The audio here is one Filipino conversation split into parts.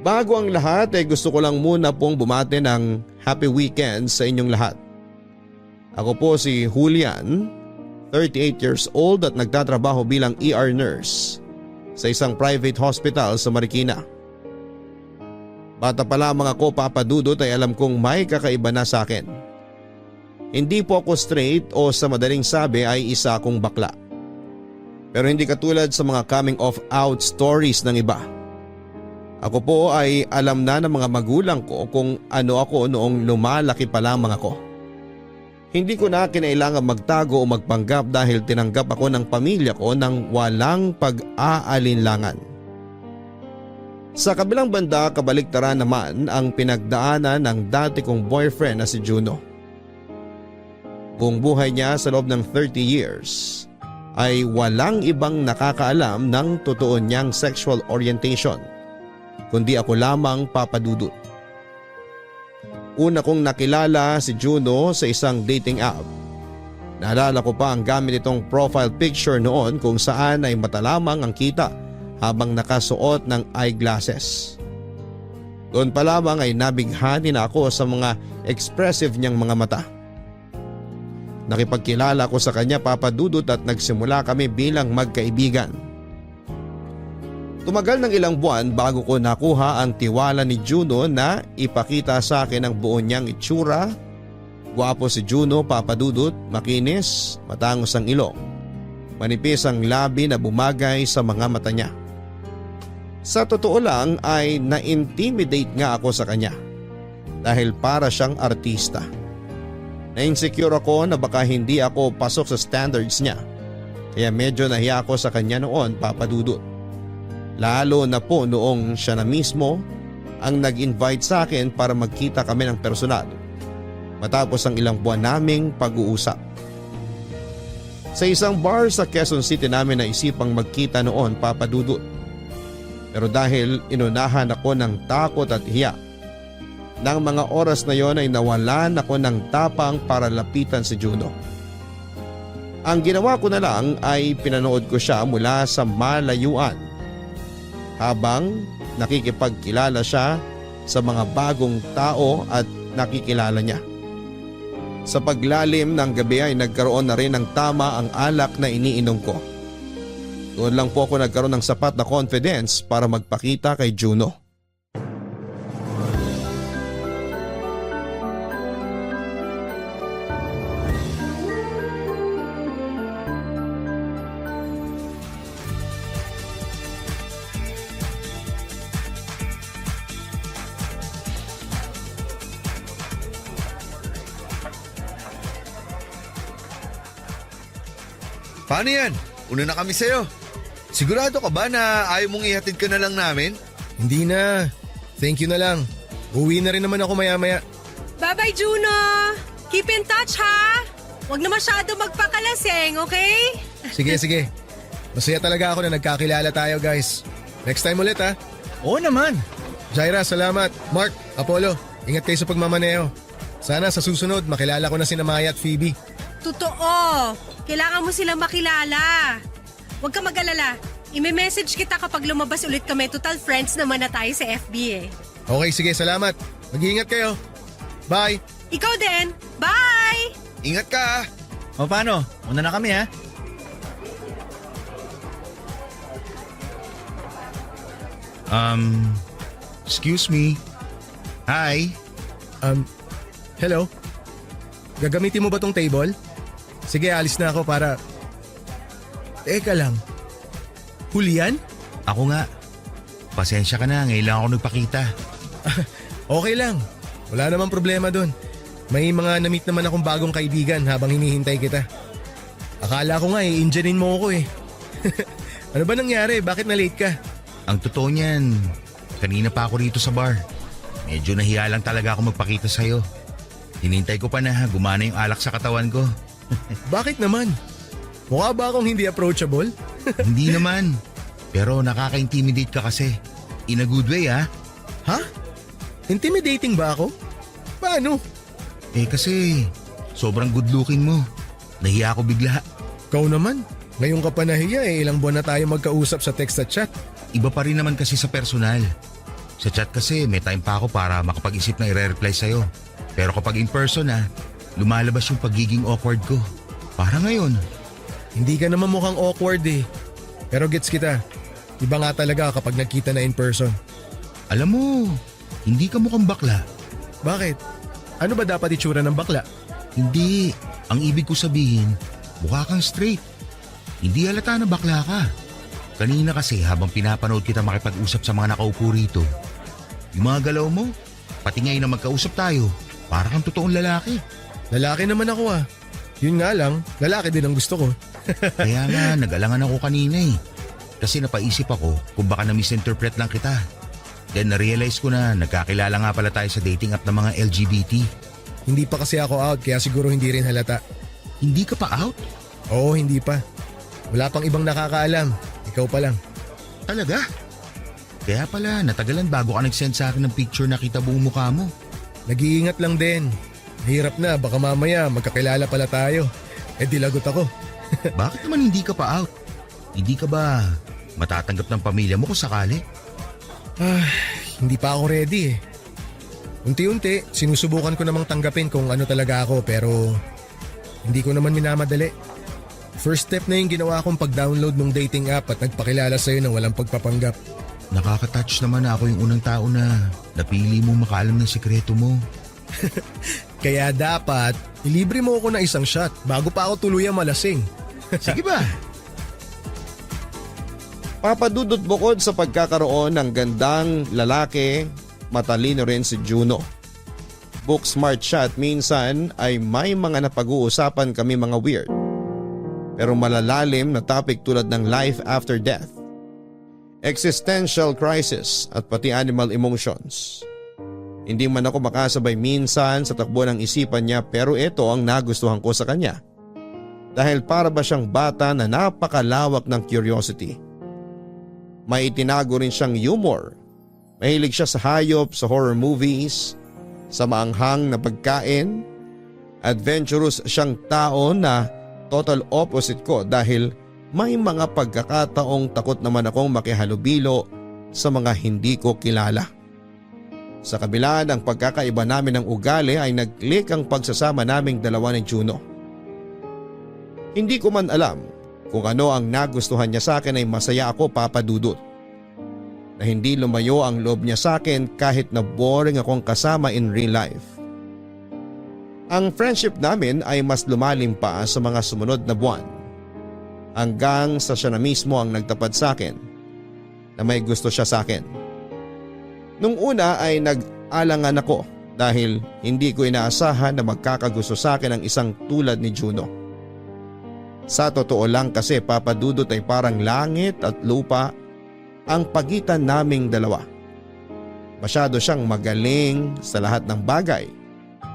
Bago ang lahat ay gusto ko lang muna pong bumati ng happy weekend sa inyong lahat. Ako po si Julian, 38 years old at nagtatrabaho bilang ER nurse sa isang private hospital sa Marikina. Bata pa lamang ako, Papa Dudut, ay alam kong may kakaiba na sa akin. Hindi po ako straight o sa madaling sabi ay isa akong bakla. Pero hindi katulad sa mga coming of out stories ng iba. Ako po ay alam na ng mga magulang ko kung ano ako noong lumalaki pa lamang ako. Hindi ko na kinailangan magtago o magpanggap dahil tinanggap ako ng pamilya ko ng walang pag-aalinlangan. Sa kabilang banda, kabaliktaran naman ang pinagdaanan ng dati kong boyfriend na si Juno. Buong buhay niya sa loob ng 30 years ay walang ibang nakakaalam ng totoo niyang sexual orientation kundi ako lamang, Papa Dudut. Una kong nakilala si Juno sa isang dating app. Naalala ko pa ang gamit itong profile picture noon kung saan ay mata lamang ang kita habang nakasuot ng eyeglasses. Doon pa lamang ay nabighani na ako sa mga expressive niyang mga mata. Nakipagkilala ko sa kanya, Papa Dudut, at nagsimula kami bilang magkaibigan. Tumagal ng ilang buwan bago ko nakuha ang tiwala ni Juno na ipakita sa akin ang buo niyang itsura. Gwapo si Juno, Papa Dudut, makinis, matangos ang ilong, manipis ang labi na bumagay sa mga mata niya. Sa totoo lang ay na-intimidate nga ako sa kanya dahil para siyang artista. Na-insecure ako na baka hindi ako pasok sa standards niya, kaya medyo nahiya ako sa kanya noon, Papa Dudut. Lalo na po noong siya na mismo ang nag-invite sa akin para magkita kami ng personal matapos ang ilang buwan naming pag-uusap. Sa isang bar sa Quezon City namin naisipang magkita noon, Papa Dudut. Pero dahil inunahan ako ng takot at hiya, nang mga oras na yon ay nawalan ako ng tapang para lapitan si Juno. Ang ginawa ko na lang ay pinanood ko siya mula sa malayuan habang nakikipagkilala siya sa mga bagong tao at nakikilala niya. Sa paglalim ng gabi ay nagkaroon na rin ng tama ang alak na iniinom ko. Doon lang po ako nagkaroon ng sapat na confidence para magpakita kay Juno. Paano yan? Una na kami sa'yo. Sigurado ka ba na ayaw mong ihatid ka na lang namin? Hindi na. Thank you na lang. Uwi na rin naman ako maya-maya. Bye-bye, Juno! Keep in touch, ha? Huwag na masyado magpakalaseng, okay? Sige. Masaya talaga ako na nagkakilala tayo, guys. Next time ulit, ha? Oo naman. Jaira, salamat. Mark, Apollo, ingat kayo sa pagmamaneho. Sana sa susunod makilala ko na sina Maya at Phoebe. Totoo. Kailangan mo silang makilala. Huwag ka mag-alala. I-message kita kapag lumabas ulit kami. Total friends naman na tayo sa FB eh. Okay, sige, salamat. Mag-iingat kayo. Bye! Ikaw din. Bye! Ingat ka ha. O paano? Una na kami ha. Excuse me. Hi. Hello? Gagamitin mo ba tong table? Sige, alis na ako para… Teka lang. Julian? Ako nga. Pasensya ka na, ngayon lang ako nagpakita. Okay lang. Wala namang problema dun. May mga na-meet naman akong bagong kaibigan habang hinihintay kita. Akala ko nga i-injanin mo ako eh. Ano ba nangyari? Bakit na-late ka? Ang totoo niyan, kanina pa ako rito sa bar. Medyo nahiya lang talaga ako magpakita sa'yo. Hinintay ko pa na gumana yung alak sa katawan ko. Bakit naman? Mukha ba akong hindi approachable? Hindi naman. Pero nakaka-intimidate ka kasi. In a good way ha? Ha? Intimidating ba ako? Paano? Eh kasi sobrang good looking mo. Nahiya ako bigla. Ikaw naman. Ngayon ka pa nahiya eh. Ilang buwan na tayo magkausap sa text at chat. Iba pa rin naman kasi sa personal. Sa chat kasi may time pa ako para makapag-isip na i-reply sa'yo. Pero kapag in person lumalabas yung pagiging awkward ko. Para ngayon. Hindi ka naman mukhang awkward eh. Pero gets kita. Iba nga talaga kapag nagkita na in person. Alam mo, hindi ka mukhang bakla. Bakit? Ano ba dapat itsura ng bakla? Hindi. Ang ibig ko sabihin, mukha kang straight. Hindi halata na bakla ka. Kanina kasi habang pinapanood kita makipag-usap sa mga nakaupo rito, yung mga galaw mo, pati ngayon na magkausap tayo, para kang totoong lalaki. Lalaki naman ako ah. Yun nga lang, lalaki din ang gusto ko. Kaya nga, nag-alangan ako kanina Kasi napaisip ako kung baka na-misinterpret lang kita. Then na-realize ko na nagkakilala nga pala tayo sa dating app ng mga LGBT. Hindi pa kasi ako out kaya siguro hindi rin halata. Hindi ka pa out? Oo, hindi pa. Wala pang ibang nakakaalam. Ikaw pa lang. Talaga? Kaya pala, natagalan bago ka nag-send sa akin ng picture na kita buong mukha mo. Nag-iingat lang din. Mahirap na, baka mamaya magkakilala pala tayo. Eh di lagot ako. Bakit naman hindi ka pa out? Hindi ka ba matatanggap ng pamilya mo kung sakali? Hindi pa ako ready eh. Unti-unti, sinusubukan ko namang tanggapin kung ano talaga ako pero hindi ko naman minamadali. First step na yung ginawa kong pag-download ng dating app at nagpakilala sa'yo nang walang pagpapanggap. Nakaka-touch naman ako yung unang tao na napili mo makaalam ng sekreto mo. Kaya dapat, ilibre mo ako ng isang shot bago pa ako tuluyang malasing. Sige ba? Papadudot bukod sa pagkakaroon ng gandang lalaki, matalino rin si Juno. Book smart siya at minsan ay may mga napag-uusapan kami mga weird. Pero malalalim na topic tulad ng life after death, existential crisis at pati animal emotions. Hindi man ako makasabay minsan sa takbo ng isipan niya pero ito ang nagustuhan ko sa kanya. Dahil para ba siyang bata na napakalawak ng curiosity. May itinago rin siyang humor. Mahilig siya sa hayop, sa horror movies, sa maanghang na pagkain. Adventurous siyang tao na total opposite ko dahil may mga pagkakataong takot naman akong makihalubilo sa mga hindi ko kilala. Sa kabila ng pagkakaiba namin ng ugali ay nag-click ang pagsasama naming dalawa ni Juno. Hindi ko man alam kung ano ang nagustuhan niya sa akin ay masaya ako papadudot. Na hindi lumayo ang loob niya sa akin kahit na boring akong kasama in real life. Ang friendship namin ay mas lumalim pa sa mga sumunod na buwan. Hanggang sa siya na mismo ang nagtapat sa akin na may gusto siya sa akin. Nung una ay nag-alangan ako dahil hindi ko inaasahan na magkakagusto sa akin ang isang tulad ni Juno. Sa totoo lang kasi papadudot ay parang langit at lupa ang pagitan naming dalawa. Masyado siyang magaling sa lahat ng bagay.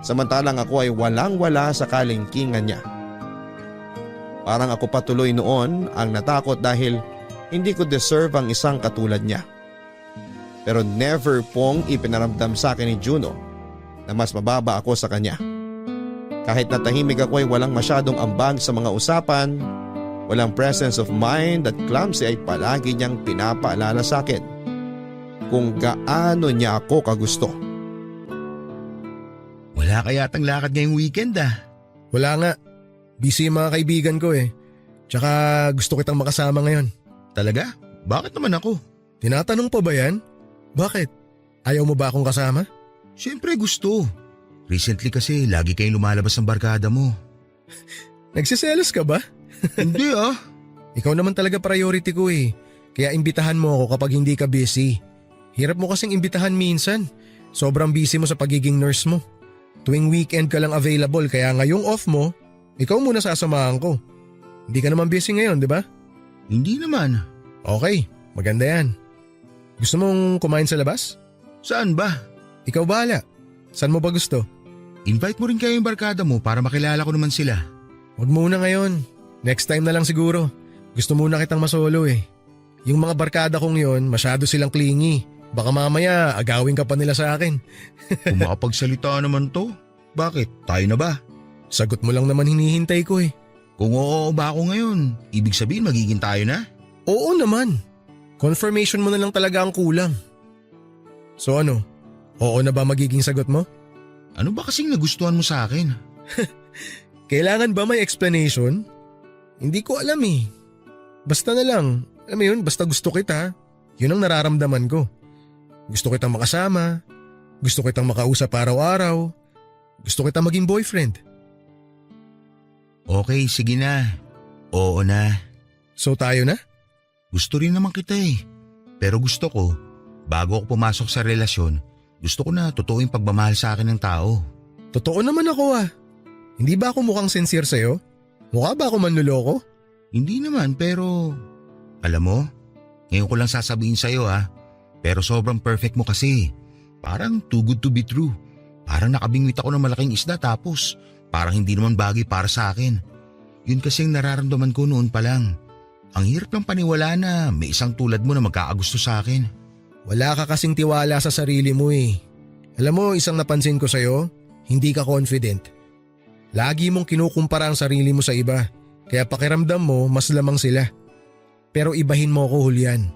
Samantalang ako ay walang-wala sa kalingkingan niya. Parang ako patuloy noon ang natakot dahil hindi ko deserve ang isang katulad niya. Pero never pong ipinaramdam sa akin ni Juno na mas mababa ako sa kanya. Kahit natahimik ako ay walang masyadong ambag sa mga usapan, walang presence of mind at clumsy ay palagi niyang pinapaalala sa akin kung gaano niya ako kagusto. Wala kaya tang lakad ngayong weekend Wala nga. Busy yung mga kaibigan ko eh. Tsaka gusto kitang makasama ngayon. Talaga? Bakit naman ako? Tinatanong pa ba yan? Bakit? Ayaw mo ba akong kasama? Siyempre gusto. Recently kasi lagi kayong lumalabas ng barkada mo. Nagsiselos ka ba? Hindi Ikaw naman talaga priority ko eh. Kaya imbitahan mo ako kapag hindi ka busy. Hirap mo kasing imbitahan minsan. Sobrang busy mo sa pagiging nurse mo. Tuwing weekend ka lang available kaya ngayong off mo, ikaw muna sasamahan ko. Hindi ka naman busy ngayon, di ba? Hindi naman. Okay, maganda yan. Gusto mong kumain sa labas? Saan ba? Ikaw bahala. Saan mo ba gusto? Invite mo rin kayo yung barkada mo para makilala ko naman sila. Huwag muna ngayon. Next time na lang siguro. Gusto muna kitang masolo eh. Yung mga barkada kong yon, masyado silang clingy. Baka mamaya agawin ka pa nila sa akin. Kung makapagsalita naman to, bakit? Tayo na ba? Sagot mo lang naman hinihintay ko eh. Kung oo ba ako ngayon, ibig sabihin magiging tayo na? Oo naman. Confirmation mo na lang talaga ang kulang. So ano, oo na ba magiging sagot mo? Ano ba kasing nagustuhan mo sa akin? Kailangan ba may explanation? Hindi ko alam eh. Basta na lang, alam mo yun, basta gusto kita. Yun ang nararamdaman ko. Gusto kitang makasama, gusto kitang makausap araw-araw, gusto kitang maging boyfriend. Okay, sige na. Oo na. So tayo na? Gusto rin naman kita eh. Pero gusto ko, bago ako pumasok sa relasyon, gusto ko na totoo yung pagmamahal sa akin ng tao. Totoo naman ako ah. Hindi ba ako mukhang sincere sa'yo? Mukha ba ako manluloko? Hindi naman pero… Alam mo, ngayon ko lang sasabihin sa'yo pero sobrang perfect mo kasi. Parang too good to be true. Parang nakabingwit ako ng malaking isda tapos parang hindi naman bagay para sa akin. Yun kasi ang nararamdaman ko noon pa lang. Ang hirap lang paniwala na may isang tulad mo na magkakagusto sa akin. Wala ka kasing tiwala sa sarili mo eh. Alam mo, isang napansin ko sa'yo, hindi ka confident. Lagi mong kinukumpara ang sarili mo sa iba, kaya pakiramdam mo mas lamang sila. Pero ibahin mo ako, Julian.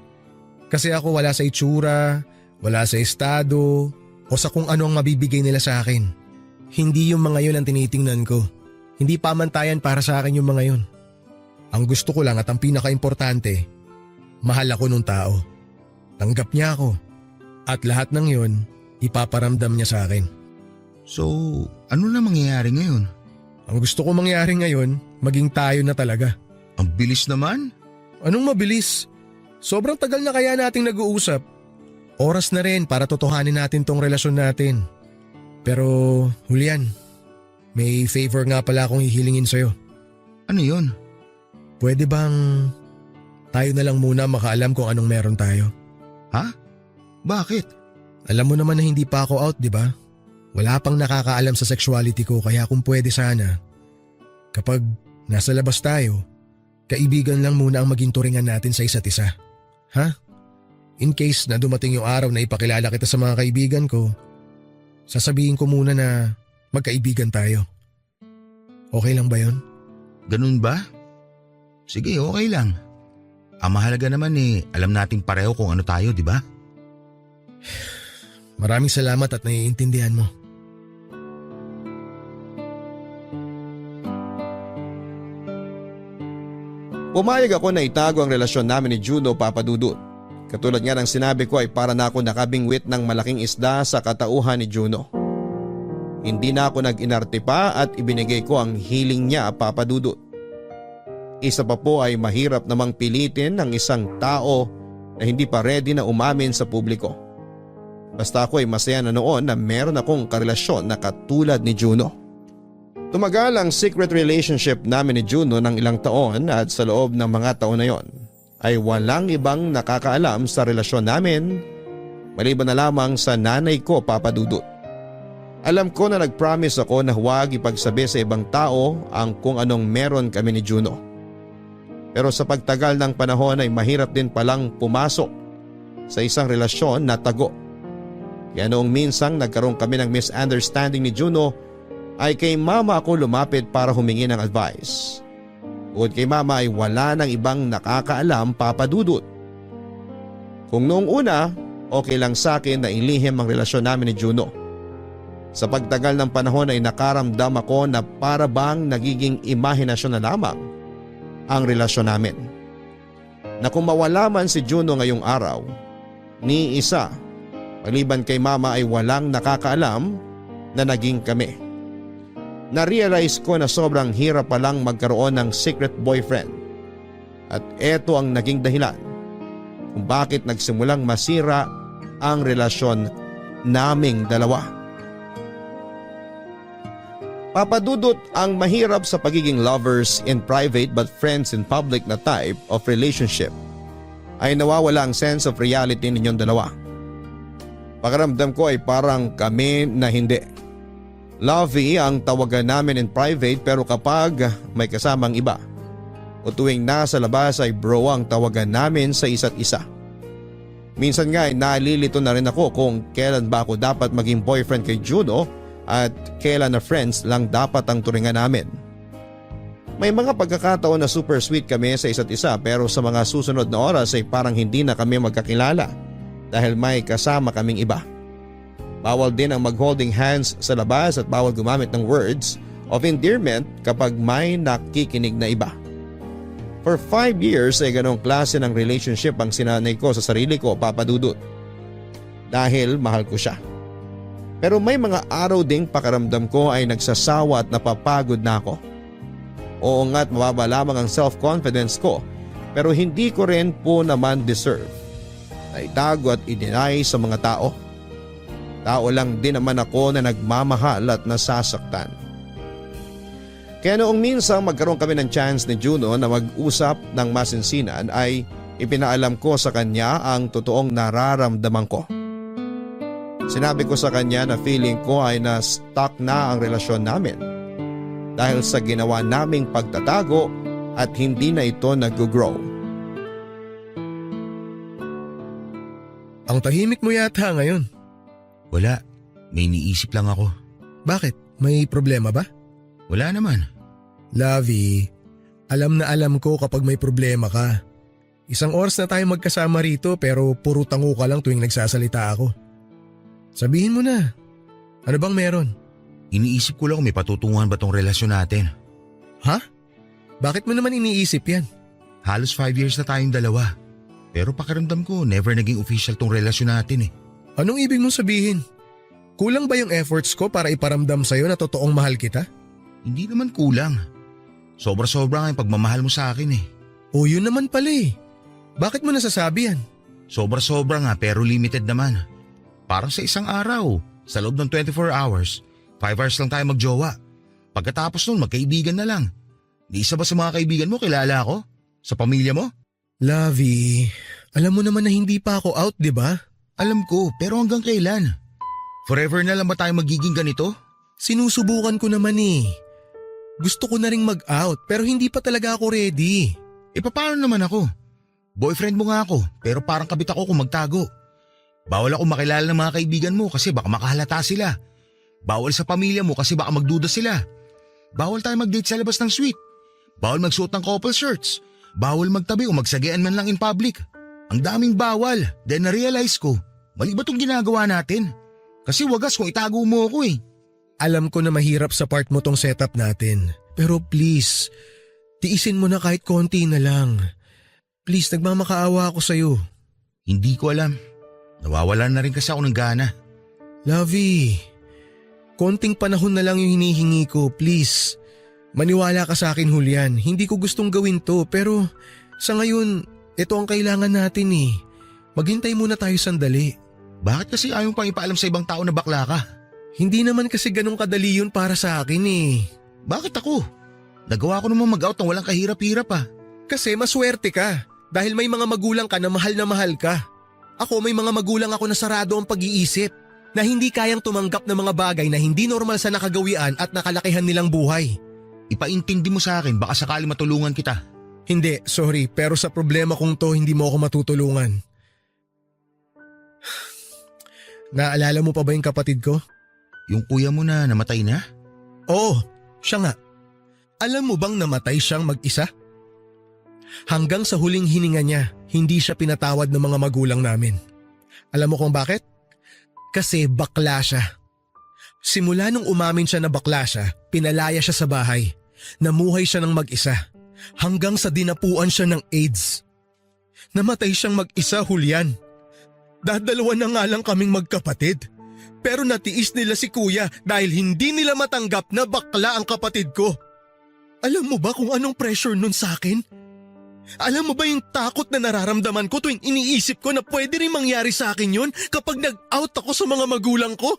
Kasi ako wala sa itsura, wala sa estado, o sa kung ano ang mabibigay nila sa akin. Hindi yung mga yun ang tinitingnan ko. Hindi pamantayan para sa akin yung mga yun. Ang gusto ko lang at ang pinaka-importante, mahal ako nung tao. Tanggap niya ako. At lahat ng yun, ipaparamdam niya sa akin. So, ano na mangyayari ngayon? Ang gusto ko mangyari ngayon, maging tayo na talaga. Ang bilis naman. Anong mabilis? Sobrang tagal na kaya nating nag-uusap. Oras na rin para totohanin natin tong relasyon natin. Pero, Julian, may favor nga pala akong hihilingin sa'yo. Ano yun? Pwede bang tayo na lang muna makaalam kung anong meron tayo? Ha? Bakit? Alam mo naman na hindi pa ako out, di ba? Wala pang nakakaalam sa sexuality ko kaya kung pwede sana, kapag nasa labas tayo, kaibigan lang muna ang maging turingan natin sa isa't isa. Ha? In case na dumating yung araw na ipakilala kita sa mga kaibigan ko, sasabihin ko muna na magkaibigan tayo. Okay lang ba yon? Ganun ba? Sige, okay lang. Ang mahalaga naman alam nating pareho kung ano tayo, di ba? Maraming salamat at naiintindihan mo. Pumayag ako na itago ang relasyon namin ni Juno, Papa Dudut. Katulad nga ng sinabi ko ay para na ako nakabingwit ng malaking isda sa katauhan ni Juno. Hindi na ako nag-inarte pa at ibinigay ko ang hiling niya, Papa Dudut. Isa pa po ay mahirap namang pilitin ng isang tao na hindi pa ready na umamin sa publiko. Basta ako ay masaya na noon na meron akong karelasyon na katulad ni Juno. Tumagal ang secret relationship namin ni Juno ng ilang taon at sa loob ng mga taon na yon ay walang ibang nakakaalam sa relasyon namin maliban na lamang sa nanay ko, Papa Dudut. Alam ko na nag-promise ako na huwag ipagsabi sa ibang tao ang kung anong meron kami ni Juno. Pero sa pagtagal ng panahon ay mahirap din palang pumasok sa isang relasyon na tago. Kaya noong minsang nagkaroon kami ng misunderstanding ni Juno ay kay mama ako lumapit para humingi ng advice. Bukod kay mama ay wala nang ibang nakakaalam, Papa Dudut. Kung noong una, okay lang sa akin na ilihim ang relasyon namin ni Juno. Sa pagtagal ng panahon ay nakaramdam ako na para bang nagiging imahinasyon na lamang ang relasyon namin. Na kung mawala man si Juno ngayong araw, ni isa, maliban kay mama ay walang nakakaalam na naging kami. Na-realize ko na sobrang hirap palang magkaroon ng secret boyfriend. At eto ang naging dahilan kung bakit nagsimulang masira ang relasyon naming dalawa. Papa Dudut, ang mahirap sa pagiging lovers in private but friends in public na type of relationship ay nawawala ang sense of reality ninyong dalawa. Pakiramdam ko ay parang kami na hindi. Lovey ang tawagan namin in private pero kapag may kasamang iba o tuwing nasa labas ay bro ang tawagan namin sa isa't isa. Minsan nga ay nalilito na rin ako kung kailan ba ako dapat maging boyfriend kay Juno at kailan na friends lang dapat ang turingan namin. May mga pagkakataon na super sweet kami sa isa't isa pero sa mga susunod na oras ay parang hindi na kami magkakilala. dahil may kasama kaming iba. Bawal din ang mag-holding hands sa labas at bawal gumamit ng words of endearment kapag may nakikinig na iba. For 5 years ay ganong klase ng relationship ang sinanay ko sa sarili ko, Papa Dudut. Dahil mahal ko siya. Pero may mga araw ding pakiramdam ko ay nagsasawa at napapagod na ako. Oo nga't mababa lamang ang self-confidence ko pero hindi ko rin po naman deserve. Naitago at i-deny sa mga tao. Tao lang din naman ako na nagmamahal at nasasaktan. Kaya noong minsan magkaroon kami ng chance ni Juno na mag-usap ng masinsinan ay ipinaalam ko sa kanya ang totoong nararamdaman ko. Sinabi ko sa kanya na feeling ko ay na-stuck na ang relasyon namin dahil sa ginawa naming pagtatago at hindi na ito nag-grow. Ang tahimik mo yata ngayon. Wala, may iniisip lang ako. Bakit? May problema ba? Wala naman. Lovey, alam na alam ko kapag may problema ka. Isang oras na tayo magkasama rito pero puro tango ka lang tuwing nagsasalita ako. Sabihin mo na. Ano bang meron? Iniisip ko lang kung may patutunguhan ba tong relasyon natin. Ha? Bakit mo naman iniisip yan? Halos 5 years na tayong dalawa. Pero pakiramdam ko never naging official tong relasyon natin eh. Anong ibig mong sabihin? Kulang ba yung efforts ko para iparamdam sa'yo na totoong mahal kita? Hindi naman kulang. Sobra-sobra nga yung pagmamahal mo sa akin eh. O yun naman pala eh. Bakit mo nasasabi yan? Sobra-sobra nga pero limited naman. Parang sa isang araw, sa loob ng 24 hours, 5 hours lang tayo magjowa. Pagkatapos nun magkaibigan na lang. Di isa ba sa mga kaibigan mo kilala ako? Sa pamilya mo? Lovey, alam mo naman na hindi pa ako out, di ba? Alam ko, pero hanggang kailan? Forever na lang ba tayo magiging ganito? Sinusubukan ko naman eh. Gusto ko na ring mag-out pero hindi pa talaga ako ready. E paano naman ako? Boyfriend mo nga ako pero parang kabit ako kung magtago. Bawal ako makilala ng mga kaibigan mo kasi baka makahalata sila. Bawal sa pamilya mo kasi baka magduda sila. Bawal tayo mag-date sa labas ng suite. Bawal magsuot ng couple shirts. Bawal magtabi o magsagian man lang in public. Ang daming bawal. Then na-realize ko, mali ba itong ginagawa natin? Kasi wagas kung itago mo ako eh. Alam ko na mahirap sa part mo tong setup natin. Pero please, tiisin mo na kahit konti na lang. Please, nagmamakaawa ako sa'yo. Hindi ko alam. Nawawalan na rin kasi ako ng gana. Lovey, konting panahon na lang yung hinihingi ko, please. Maniwala ka sa akin, Julian. Hindi ko gustong gawin to pero sa ngayon, ito ang kailangan natin eh. Maghintay muna tayo sandali. Bakit kasi ayaw pang ipaalam sa ibang tao na bakla ka? Hindi naman kasi ganun kadali yun para sa akin eh. Bakit ako? Nagawa ko naman mag-out ng walang kahirap-hirap ah. Kasi maswerte ka dahil may mga magulang ka na mahal ka. Ako may mga magulang ako na sarado ang pag-iisip na hindi kayang tumanggap ng mga bagay na hindi normal sa nakagawian at nakalakihan nilang buhay. Ipaintindi mo sa akin baka sakali matulungan kita. Hindi, sorry, pero sa problema kong to hindi mo ako matutulungan. Naalala mo pa ba yung kapatid ko? Yung kuya mo na namatay na? Oo, siya nga. Alam mo bang namatay siyang mag-isa? Hanggang sa huling hininga niya, hindi siya pinatawad ng mga magulang namin. Alam mo kung bakit? Kasi bakla siya. Simula nung umamin siya na bakla siya, pinalaya siya sa bahay. Namuhay siya ng mag-isa. Hanggang sa dinapuan siya ng AIDS. Namatay siyang mag-isa, Julian. Dadalawa na nga lang kaming magkapatid. Pero natiis nila si kuya dahil hindi nila matanggap na bakla ang kapatid ko. Alam mo ba kung anong pressure nun sa akin? Alam mo ba yung takot na nararamdaman ko tuwing iniisip ko na pwede rin mangyari sa akin yun kapag nag-out ako sa mga magulang ko?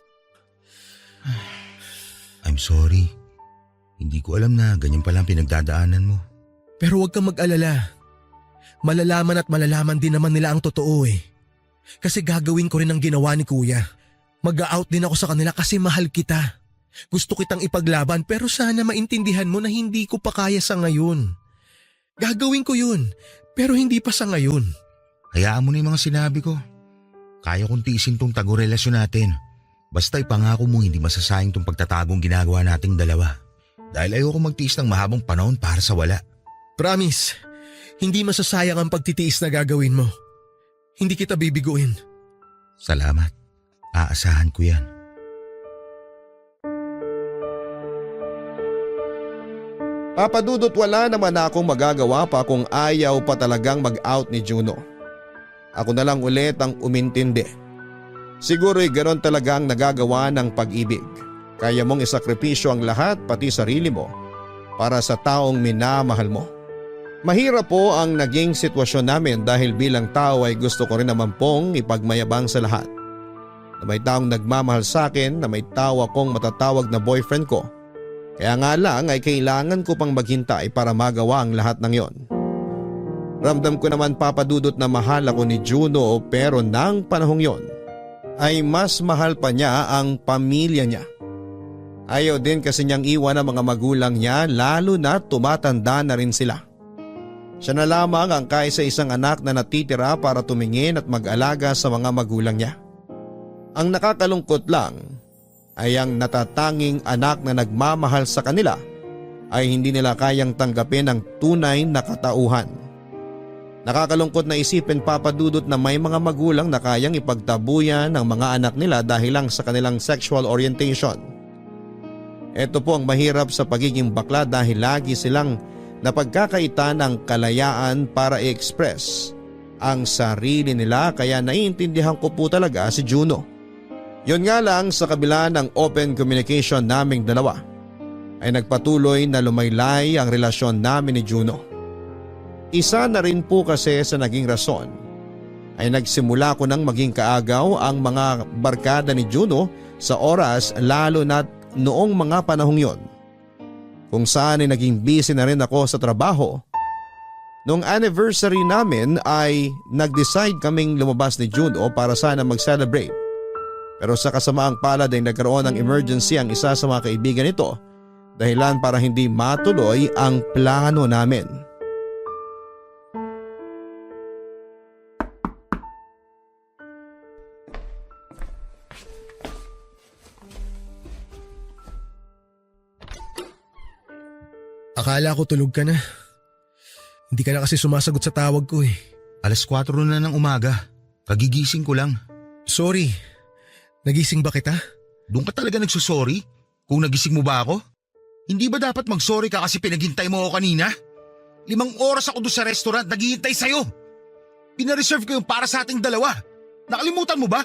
I'm sorry. Hindi ko alam na ganyan pala ang pinagdadaanan mo. Pero huwag kang mag-alala. Malalaman at malalaman din naman nila ang totoo eh. Kasi gagawin ko rin ang ginawa ni kuya. Mag-out din ako sa kanila kasi mahal kita. Gusto kitang ipaglaban pero sana maintindihan mo na hindi ko pa kaya sa ngayon. Gagawin ko yun, pero hindi pa sa ngayon. Hayaan mo na yung mga sinabi ko. Kaya kong tiisin tong tago-relasyon natin. Basta ipangako mo hindi masasayang tong pagtatagong ginagawa nating dalawa. Dahil ayoko magtiis ng mahabang panahon para sa wala. Promise, hindi masasayang ang pagtitiis na gagawin mo. Hindi kita bibiguin. Salamat. Aasahan ko yan. Papa Dudut, wala naman akong magagawa pa kung ayaw pa talagang mag-out ni Juno. Ako na lang ulit ang umintindi. Siguro'y ganon talagang nagagawa ng pag-ibig. Kaya mong isakripisyo ang lahat pati sarili mo para sa taong minamahal mo. Mahirap po ang naging sitwasyon namin dahil bilang tao ay gusto ko rin naman pong ipagmayabang sa lahat. Na may taong nagmamahal sa akin, na may tao akong matatawag na boyfriend ko. Kaya nga lang ay kailangan ko pang maghintay para magawa ang lahat ng yon. Ramdam ko naman, Papa Dudut, na mahal ako ni Juno, pero nang panahong yon ay mas mahal pa niya ang pamilya niya. Ayaw din kasi niyang iwan ang mga magulang niya, lalo na tumatanda na rin sila. Siya na lamang ang kaisa-isang anak na natitira para tumingin at mag-alaga sa mga magulang niya. Ang nakakalungkot lang ay ang natatanging anak na nagmamahal sa kanila ay hindi nila kayang tanggapin ang tunay na katauhan. Nakakalungkot na isipin, Papa Dudut, na may mga magulang na kayang ipagtabuyan ng mga anak nila dahil lang sa kanilang sexual orientation. Ito po ang mahirap sa pagiging bakla dahil lagi silang napagkakaitan ng kalayaan para i-express ang sarili nila, kaya naiintindihan ko po talaga si Juno. Yun nga lang, sa kabila ng open communication naming dalawa ay nagpatuloy na lumaylay ang relasyon namin ni Juno. Isa na rin po kasi sa naging rason ay nagsimula ko nang maging kaagaw ang mga barkada ni Juno sa oras, lalo na noong mga panahong yon, kung saan ay naging busy na rin ako sa trabaho. Noong anniversary namin ay nag-decide kaming lumabas ni Juno para sana mag-celebrate. Pero sa kasamaang palad ay nagkaroon ng emergency ang isa sa mga kaibigan nito, dahilan para hindi matuloy ang plano namin. Akala ko tulog ka na. Hindi ka na kasi sumasagot sa tawag ko eh. 4:00 na ng umaga. Kagigising ko lang. Sorry. Nagising ba kita? Doon ka talaga nagsusorry? Kung nagising mo ba ako? Hindi ba dapat mag-sorry ka kasi pinaghintay mo ako kanina? 5 oras ako doon sa restaurant naghihintay sa'yo. Pinareserve ko yung para sa ating dalawa. Nakalimutan mo ba?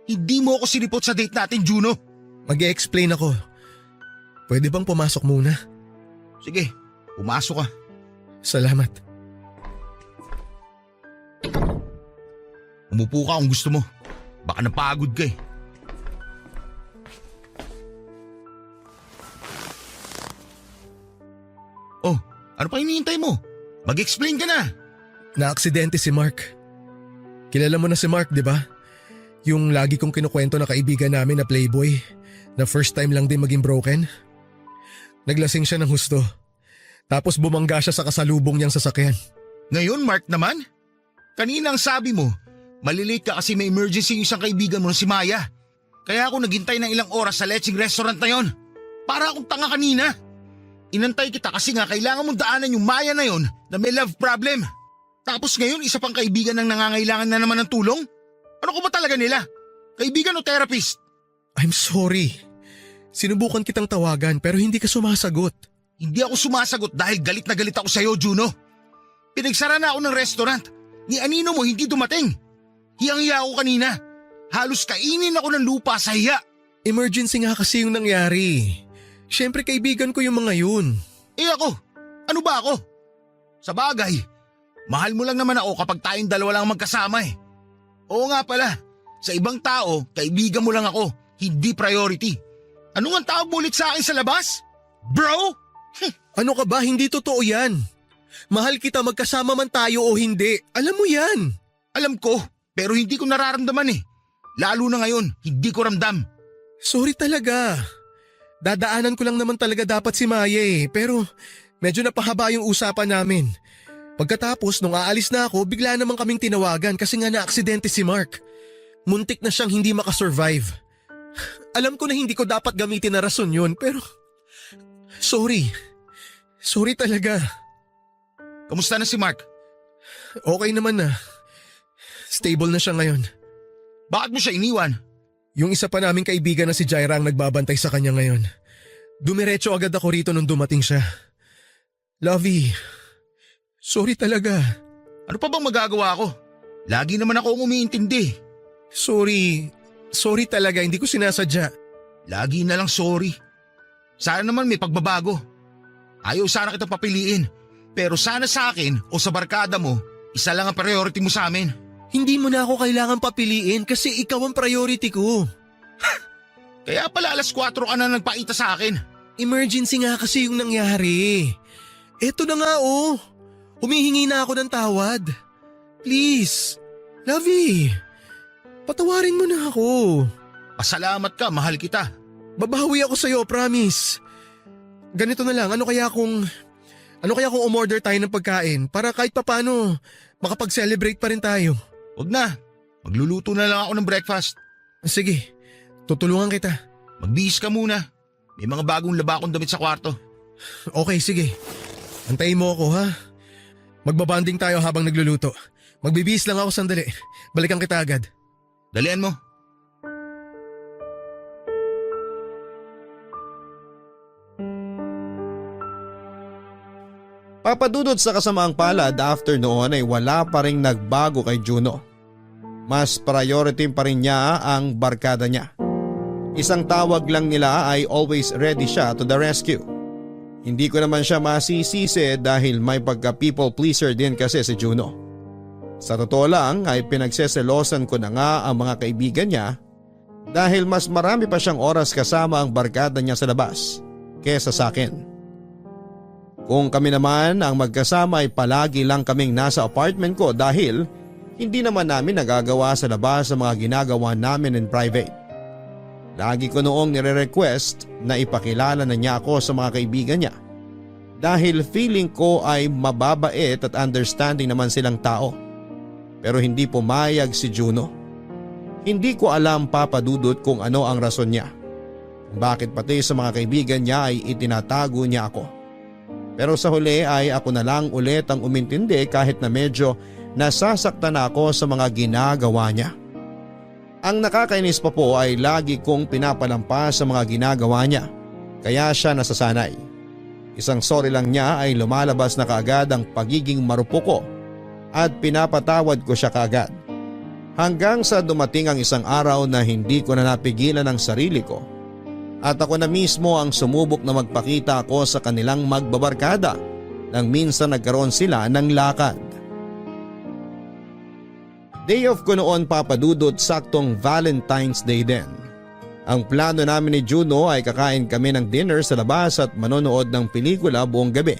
Hindi mo ako sinipot sa date natin, Juno. Mag-e-explain ako. Pwede bang pumasok muna? Sige, pumasok ka. Salamat. Umupo ka kung gusto mo. Baka napagod ka eh. Oh, ano pa hinihintay mo? Mag-explain ka na. Naaksidente si Mark. Kilala mo na si Mark, di ba? Yung lagi kong kinukwento na kaibigan namin na playboy, na first time lang din maging broken. Naglasing siya ng husto. Tapos bumangga siya sa kasalubong niyang sasakyan. Ngayon, Mark naman? Kanina ang sabi mo, malilate ka kasi may emergency yung isang kaibigan mo na si Maya. Kaya ako naghintay ng ilang oras sa lecheng restaurant na yon. Para akong tanga kanina. Inantay kita kasi nga kailangan mong daanan yung Maya na yon na may love problem. Tapos ngayon isa pang kaibigan ng nangangailangan na naman ng tulong? Ano ko ba talaga nila? Kaibigan o therapist? I'm sorry. Sinubukan kitang tawagan pero hindi ka sumasagot. Hindi ako sumasagot dahil galit na galit ako sa'yo, Juno. Pinagsara na ako ng restaurant. Ni Anino mo hindi dumating. Hiyang-hiya ako kanina. Halos kainin ako ng lupa sa hiya. Emergency nga kasi yung nangyari. Siyempre kaibigan ko yung mga yun. Eh ako, ano ba ako? Sa bagay, mahal mo lang naman ako kapag tayong dalawa lang magkasama eh. Oo nga pala, sa ibang tao, kaibigan mo lang ako, hindi priority. Ano nga tawag mo ulit sa akin sa labas? Bro? Ano ka ba? Hindi totoo yan. Mahal kita magkasama man tayo o hindi. Alam mo yan. Alam ko, pero hindi ko nararamdaman eh. Lalo na ngayon, hindi ko ramdam. Sorry talaga. Dadaanan ko lang naman talaga dapat si Maya eh. Pero medyo napahaba yung usapan namin. Pagkatapos nung aalis na ako, bigla naman kaming tinawagan kasi nga na-aksidente si Mark. Muntik na siyang hindi makasurvive. Alam ko na hindi ko dapat gamitin na rason yun, pero sorry. Sorry talaga. Kamusta na si Mark? Okay naman na. Stable na siya ngayon. Bakit mo siya iniwan? Yung isa pa naming kaibigan na si Jaira ang nagbabantay sa kanya ngayon. Dumiretso agad ako rito nung dumating siya. Lovey, sorry talaga. Ano pa bang magagawa ko? Lagi naman ako umiintindi. Sorry talaga, hindi ko sinasadya. Lagi na lang sorry. Sana naman may pagbabago. Ayaw sana kitang papiliin. Pero sana sa akin o sa barkada mo, isa lang ang priority mo sa amin. Hindi mo na ako kailangan papiliin kasi ikaw ang priority ko. Kaya pala alas 4 ka na nagpaita sa akin. Emergency nga kasi yung nangyari. Eto na nga oh. Humihingi na ako ng tawad. Please, Lovey, patawarin mo na ako. Pasalamat ka, mahal kita. Babawi ako sa'yo, promise. Ganito na lang, ano kaya kung umorder tayo ng pagkain para kahit papano makapag-celebrate pa rin tayo? Wag na, magluluto na lang ako ng breakfast. Sige, tutulungan kita. Magbihis ka muna. May mga bagong laba akong damit sa kwarto. Okay, sige. Antayin mo ako ha. Magbabanding tayo habang nagluluto. Magbibihis lang ako sandali. Balikan kita agad. Dalian mo. Papadudot sa kasamaang palad after noon ay wala pa ring nagbago kay Juno. Mas priority pa rin niya ang barkada niya. Isang tawag lang nila ay always ready siya to the rescue. Hindi ko naman siya masisisi dahil may pagka people pleaser din kasi si Juno. Sa totoo lang ay pinagseselosan ko na nga ang mga kaibigan niya dahil mas marami pa siyang oras kasama ang barkada niya sa labas kesa sa akin. Kung kami naman ang magkasama ay palagi lang kaming nasa apartment ko dahil hindi naman namin nagagawa sa labas ang mga ginagawa namin in private. Lagi ko noong nire-request na ipakilala na niya ako sa mga kaibigan niya dahil feeling ko ay mababait at understanding naman silang tao. Pero hindi pumayag si Juno. Hindi ko alam papadudot kung ano ang rason niya. Bakit pati sa mga kaibigan niya ay itinatago niya ako. Pero sa huli ay ako na lang ulit ang umintindi kahit na medyo nasasaktan ako sa mga ginagawa niya. Ang nakakainis pa po ay lagi kong pinapalampas sa mga ginagawa niya, kaya siya nasasanay. Isang sorry lang niya ay lumalabas na kaagad ang pagiging marupok ko at pinapatawad ko siya kaagad. Hanggang sa dumating ang isang araw na hindi ko na napigilan ang sarili ko at ako na mismo ang sumubok na magpakita ako sa kanilang magbabarkada nang minsan nagkaroon sila ng lakad. Day off ko noon papadudot saktong Valentine's Day din. Ang plano namin ni Juno ay kakain kami ng dinner sa labas at manonood ng pelikula buong gabi.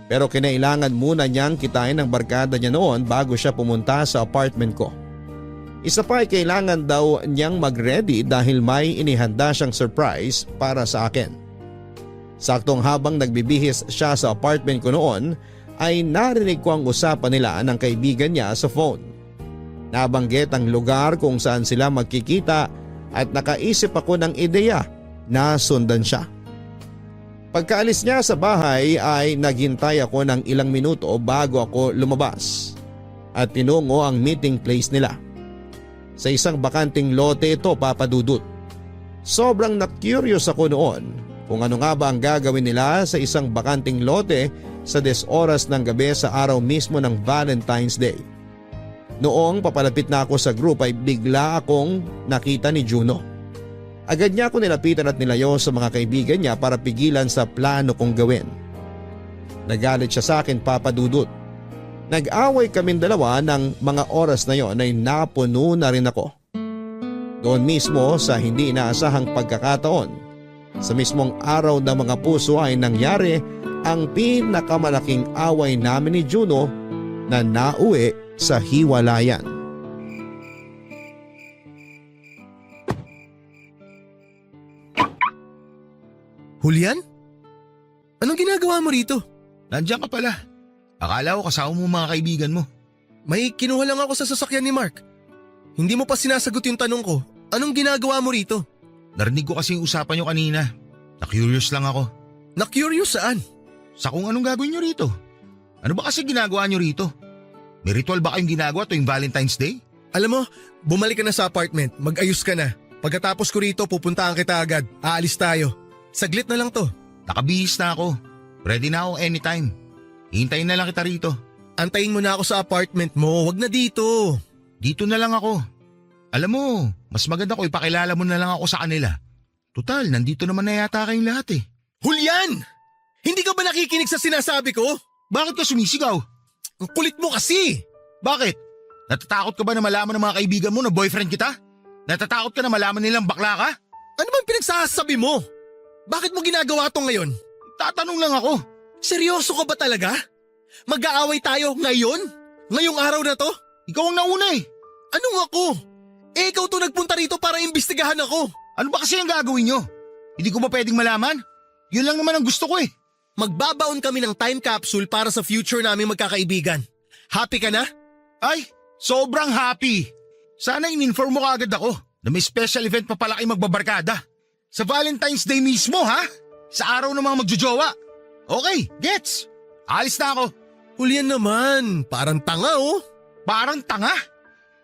Pero kinailangan muna niyang kitain ng barkada niya noon bago siya pumunta sa apartment ko. Isa pa ay kailangan daw niyang mag-ready dahil may inihanda siyang surprise para sa akin. Saktong habang nagbibihis siya sa apartment ko noon ay narinig ko ang usapan nila ng kaibigan niya sa phone. Nabanggit ang lugar kung saan sila magkikita at nakaisip ako ng ideya na sundan siya. Pagkaalis niya sa bahay ay naghintay ako ng ilang minuto bago ako lumabas at tinungo ang meeting place nila. Sa isang bakanting lote ito papadudot. Sobrang na-curious ako noon kung ano nga ba ang gagawin nila sa isang bakanting lote sa 10 oras ng gabi sa araw mismo ng Valentine's Day. Noong papalapit na ako sa group ay bigla akong nakita ni Juno. Agad niya ako nilapitan at nilayo sa mga kaibigan niya para pigilan sa plano kong gawin. Nagalit siya sa akin papadudot. Nag-away kaming dalawa ng mga oras na yon ay napuno na rin ako. Doon mismo sa hindi inaasahang pagkakataon, sa mismong araw ng mga puso ay nangyari ang pinakamalaking away namin ni Juno na nauwi sa hiwalayan. Julian? Anong ginagawa mo rito? Nandiyan ka pala. Akala ko kasama mo mga kaibigan mo. May kinuha lang ako sa sasakyan ni Mark. Hindi mo pa sinasagot yung tanong ko. Anong ginagawa mo rito? Narinig ko kasi yung usapan nyo kanina. Na-curious lang ako. Na-curious saan? Sa kung anong gagawin nyo rito. Ano ba kasi ginagawa nyo rito? May ritual ba kayong ginagawa tuwing Valentine's Day? Alam mo, bumalik ka na sa apartment, mag-ayos ka na. Pagkatapos ko rito, pupuntahan kita agad. Aalis tayo. Saglit na lang to. Nakabihis na ako. Ready na ako anytime. Hintayin na lang kita rito. Antayin mo na ako sa apartment mo, wag na dito. Dito na lang ako. Alam mo, mas maganda ko ipakilala mo na lang ako sa kanila. Total, nandito naman na yata kayong lahat eh. Julian! Hindi ka ba nakikinig sa sinasabi ko? Bakit ka sumisigaw? Ang kulit mo kasi! Bakit? Natatakot ka ba na malaman ng mga kaibigan mo na boyfriend kita? Natatakot ka na malaman nilang bakla ka? Ano bang pinagsasabi mo? Bakit mo ginagawa to ngayon? Tatanong lang ako. Seryoso ka ba talaga? Mag-aaway tayo ngayon? Ngayong araw na to? Ikaw ang nauna eh. Anong ako? Eh ikaw to nagpunta rito para imbestigahan ako. Ano ba kasi ang gagawin nyo? Hindi ko ba pwedeng malaman? Yun lang naman ang gusto ko eh. Magbabaon kami ng time capsule para sa future naming magkakaibigan. Happy ka na? Ay, sobrang happy. Sana in-inform mo kaagad ako na may special event pa pala kayo magbabarkada. Sa Valentine's Day mismo ha? Sa araw ng mga magjojowa. Okay, gets. Alis na ako. Julian naman, parang tanga oh. Parang tanga?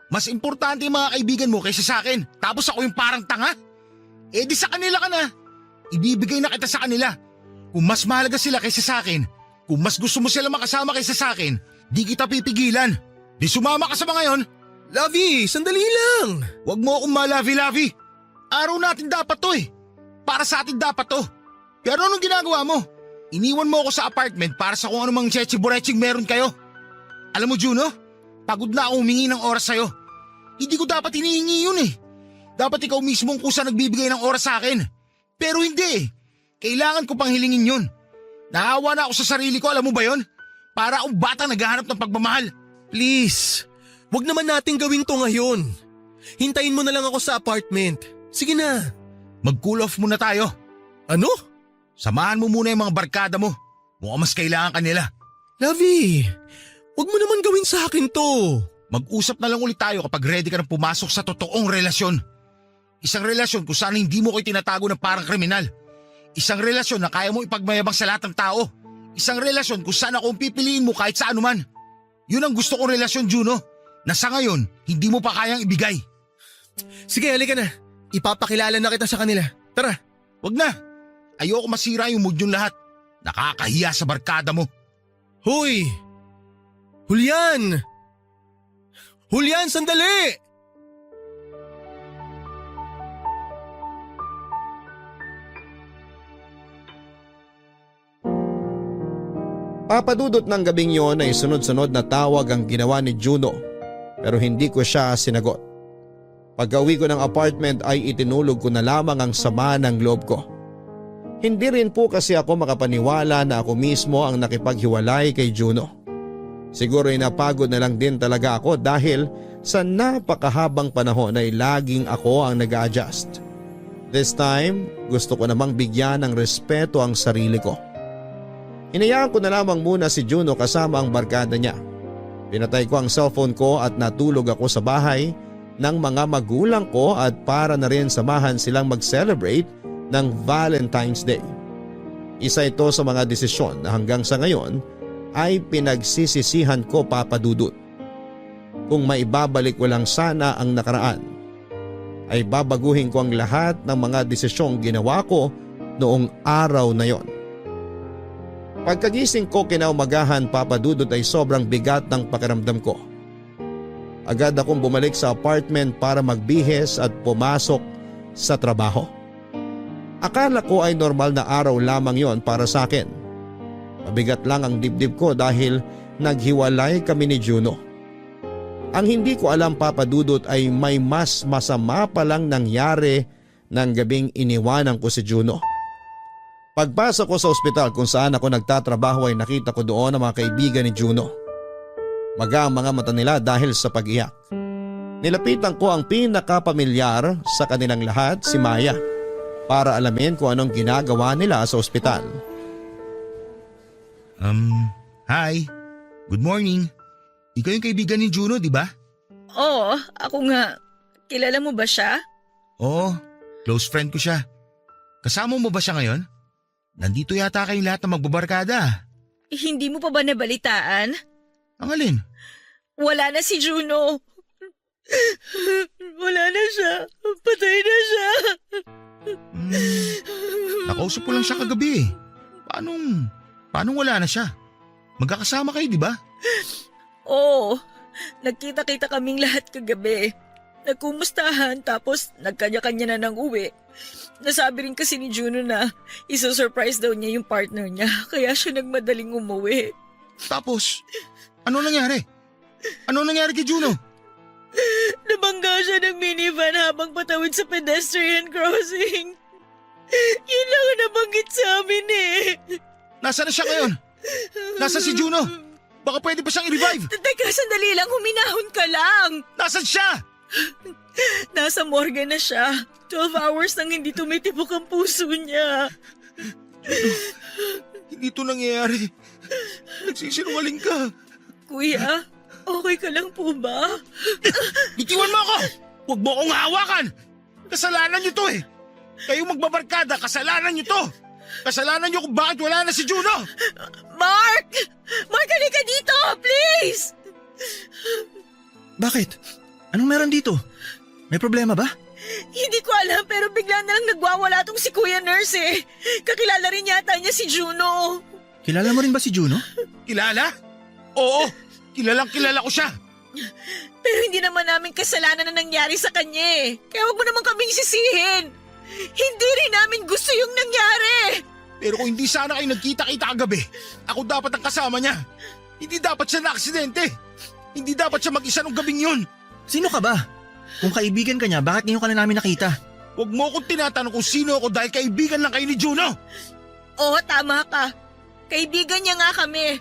Mas importante yung mga kaibigan mo kaysa sa akin. Tapos ako yung parang tanga? Eh di sa kanila ka na. Ibibigay na kita sa kanila. Kung mas mahalaga sila kaysa sa akin, kung mas gusto mo sila makasama kaysa sa akin, di kita pipigilan. Di sumama ka sa mga yon. Lovey, sandali lang. Huwag mo akong malavi-lavi. Araw natin dapat to eh. Para sa atin dapat to. Pero anong ginagawa mo? Iniwan mo ako sa apartment para sa kung anumang chechi-boreching meron kayo. Alam mo Juno, pagod na ako humingi ng oras sa'yo. Hindi ko dapat hinihingi yun eh. Dapat ikaw mismo ang kusa nagbibigay ng oras sa akin. Pero hindi eh. Kailangan ko pang hilingin yun. Nahawa na ako sa sarili ko, alam mo ba yun? Para akong batang naghahanap ng pagmamahal. Please, wag naman natin gawin to ngayon. Hintayin mo na lang ako sa apartment. Sige na. Mag-cool off muna tayo. Ano? Samahan mo muna yung mga barkada mo. Mukhang mas kailangan ka nila. Lovey, wag mo naman gawin sa akin to. Mag-usap na lang ulit tayo kapag ready ka na pumasok sa totoong relasyon. Isang relasyon kung saan hindi mo ko itinatago ng parang kriminal. Isang relasyon na kaya mo ipagmayabang sa lahat ng tao. Isang relasyon kung saan ako ang pipiliin mo kahit saan man. Yun ang gusto kong relasyon, Juno, na sa ngayon hindi mo pa kayang ibigay. Sige, halika na. Ipapakilala na kita sa kanila. Tara. Wag na. Ayoko masira yung mood yung lahat. Nakakahiya sa barkada mo. Hoy! Julian! Julian, sandali! Papadudot ng gabing yon ay sunod-sunod na tawag ang ginawa ni Juno pero hindi ko siya sinagot. Pag-uwi ko ng apartment ay itinulog ko na lamang ang sama ng loob ko. Hindi rin po kasi ako makapaniwala na ako mismo ang nakipaghiwalay kay Juno. Siguro ay napagod na lang din talaga ako dahil sa napakahabang panahon ay laging ako ang nag-a-adjust. This time, gusto ko namang bigyan ng respeto ang sarili ko. Hinayaan ko na lamang muna si Juno kasama ang barkada niya. Pinatay ko ang cellphone ko at natulog ako sa bahay ng mga magulang ko at para na rin samahan silang mag-celebrate ng Valentine's Day. Isa ito sa mga desisyon na hanggang sa ngayon ay pinagsisisihan ko, Papa Dudut. Kung maibabalik ko lang sana ang nakaraan, ay babaguhin ko ang lahat ng mga desisyong ginawa ko noong araw na yon. Pagkagising ko kinaumagahan, Papa Dudut, ay sobrang bigat ng pakiramdam ko. Agad akong bumalik sa apartment para magbihis at pumasok sa trabaho. Akala ko ay normal na araw lamang yon para sa akin. Mabigat lang ang dibdib ko dahil naghiwalay kami ni Juno. Ang hindi ko alam, Papa Dudut, ay may mas masama palang nangyari ng gabing iniwanan ko si Juno. Pagpasok ko sa ospital kung saan ako nagtatrabaho ay nakita ko doon ang mga kaibigan ni Juno. Maga ang mga mata nila dahil sa pag-iyak. Nilapitan ko ang pinakapamilyar sa kanilang lahat, si Maya, para alamin kung anong ginagawa nila sa ospital. Hi. Good morning. Ikaw yung kaibigan ni Juno, di ba? Oo, ako nga. Kilala mo ba siya? Oo, close friend ko siya. Kasama mo ba siya ngayon? Nandito yata kayong lahat na magbabarkada. Hindi mo pa ba nabalitaan? Ang alin? Wala na si Juno. Wala na siya. Patay na siya. Nakausap ko lang siya kagabi eh. Paano wala na siya? Magkakasama kayo, di ba? Oo. Nagkita-kita kaming lahat kagabi. Nagkumustahan tapos nagkanya-kanya na ng uwi. Nasabi rin kasi ni Juno na iso-surprise daw niya yung partner niya kaya siya nagmadaling umuwi. Tapos, ano nangyari? Ano nangyari kay Juno? Nabangga siya ng minivan habang patawid sa pedestrian crossing. Yun lang ang nabanggit sa amin eh. Nasaan na siya ngayon? Nasaan si Juno? Baka pwede pa siyang i-revive. Teka, sandali lang, huminahon ka lang. Nasaan siya? Nasa morgue na siya. 12 hours nang hindi tumitibok ang puso niya. Hindi to nangyayari. Nagsisinungaling ka. Kuya, okay ka lang po ba? Bitiwan mo ako! Huwag mo akong hawakan! Kasalanan niyo to eh! Kayong magbabarkada, kasalanan niyo to! Kasalanan niyo kung bakit wala na si Juno! Mark! Mark, halika dito! Please! Bakit? Anong meron dito? May problema ba? Hindi ko alam pero bigla na lang nagwawala tong si Kuya Nurse eh. Kakilala rin yata niya si Juno. Kilala mo rin ba si Juno? Kilala? Oo! Kilalang kilala ko siya! Pero hindi naman namin kasalanan na nangyari sa kanya eh. Kaya huwag mo naman kaming sisihin. Hindi rin namin gusto yung nangyari. Pero kung hindi sana kayo nagkita-kita kagabi, ako dapat ang kasama niya. Hindi dapat siya na-aksidente. Hindi dapat siya mag-isa nung gabing yun. Sino ka ba? Kung kaibigan ka niya, bakit ngayon ka na namin nakita? Huwag mo akong tinatanong kung sino ako dahil kaibigan lang kayo ni Juno. Oo, tama ka. Kaibigan niya nga kami.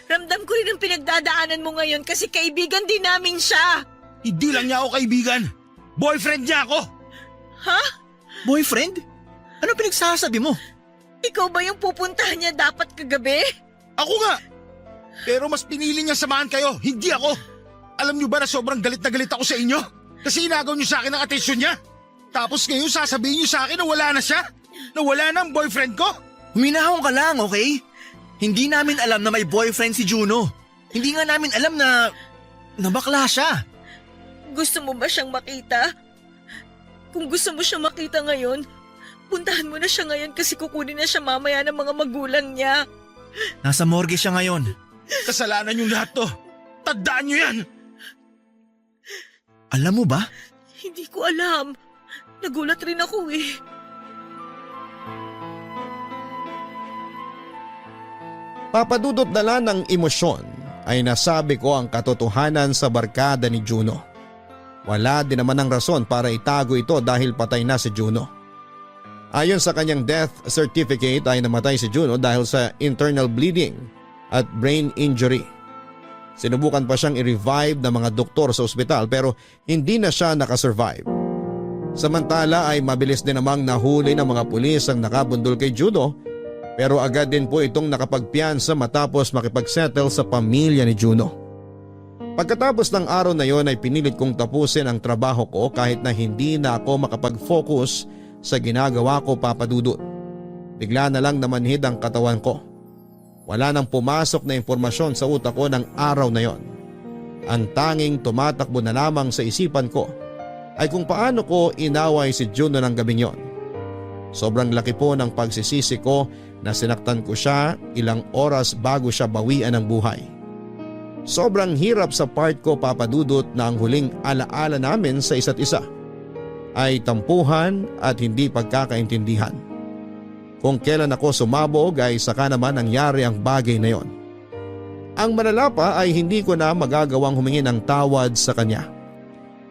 Ramdam ko rin ang pinagdadaanan mo ngayon kasi kaibigan din namin siya. Hindi lang niya ako kaibigan. Boyfriend niya ako. Ha? Boyfriend? Ano pinagsasabi mo? Ikaw ba yung pupuntahan niya dapat kagabi? Ako nga. Pero mas pinili niya samahan kayo, hindi ako. Alam niyo ba na sobrang galit na galit ako sa inyo? Kasi inagaw niyo sa akin ang atensyon niya. Tapos ngayon sasabihin niyo sa akin na wala na siya? Na wala na ang boyfriend ko? Huminahon ka lang, okay? Hindi namin alam na may boyfriend si Juno. Hindi nga namin alam na bakla siya. Gusto mo ba siyang makita? Kung gusto mo siyang makita ngayon, puntahan mo na siya ngayon kasi kukunin na siya mamaya ng mga magulang niya. Nasa morgue siya ngayon. Kasalanan niyo lahat to. Tandaan niyo yan. Alam mo ba? Hindi ko alam. Nagulat rin ako eh. Papadudot dala ng emosyon ay nasabi ko ang katotohanan sa barkada ni Juno. Wala din naman ang rason para itago ito dahil patay na si Juno. Ayon sa kanyang death certificate ay namatay si Juno dahil sa internal bleeding at brain injury. Sinubukan pa siyang i-revive ng mga doktor sa ospital pero hindi na siya nakasurvive. Samantala ay mabilis din namang nahuli ng mga pulis ang nakabundol kay Juno pero agad din po itong nakapagpiyansa matapos makipagsettle sa pamilya ni Juno. Pagkatapos ng araw na yon ay pinilit kong tapusin ang trabaho ko kahit na hindi na ako makapag-focus sa ginagawa ko, Papadudot. Bigla na lang namanhid ang katawan ko. Wala nang pumasok na impormasyon sa utak ko ng araw na yon. Ang tanging tumatakbo na lamang sa isipan ko ay kung paano ko inaway si Juno ng gabing yon. Sobrang laki po ng pagsisisi ko na sinaktan ko siya ilang oras bago siya bawian ng buhay. Sobrang hirap sa part ko, Papadudot, na ang huling alaala namin sa isa't isa ay tampuhan at hindi pagkakaintindihan. Kung kailan ako sumabog ay saka naman nangyari ang bagay na yon. Ang malala pa ay hindi ko na magagawang humingi ng tawad sa kanya.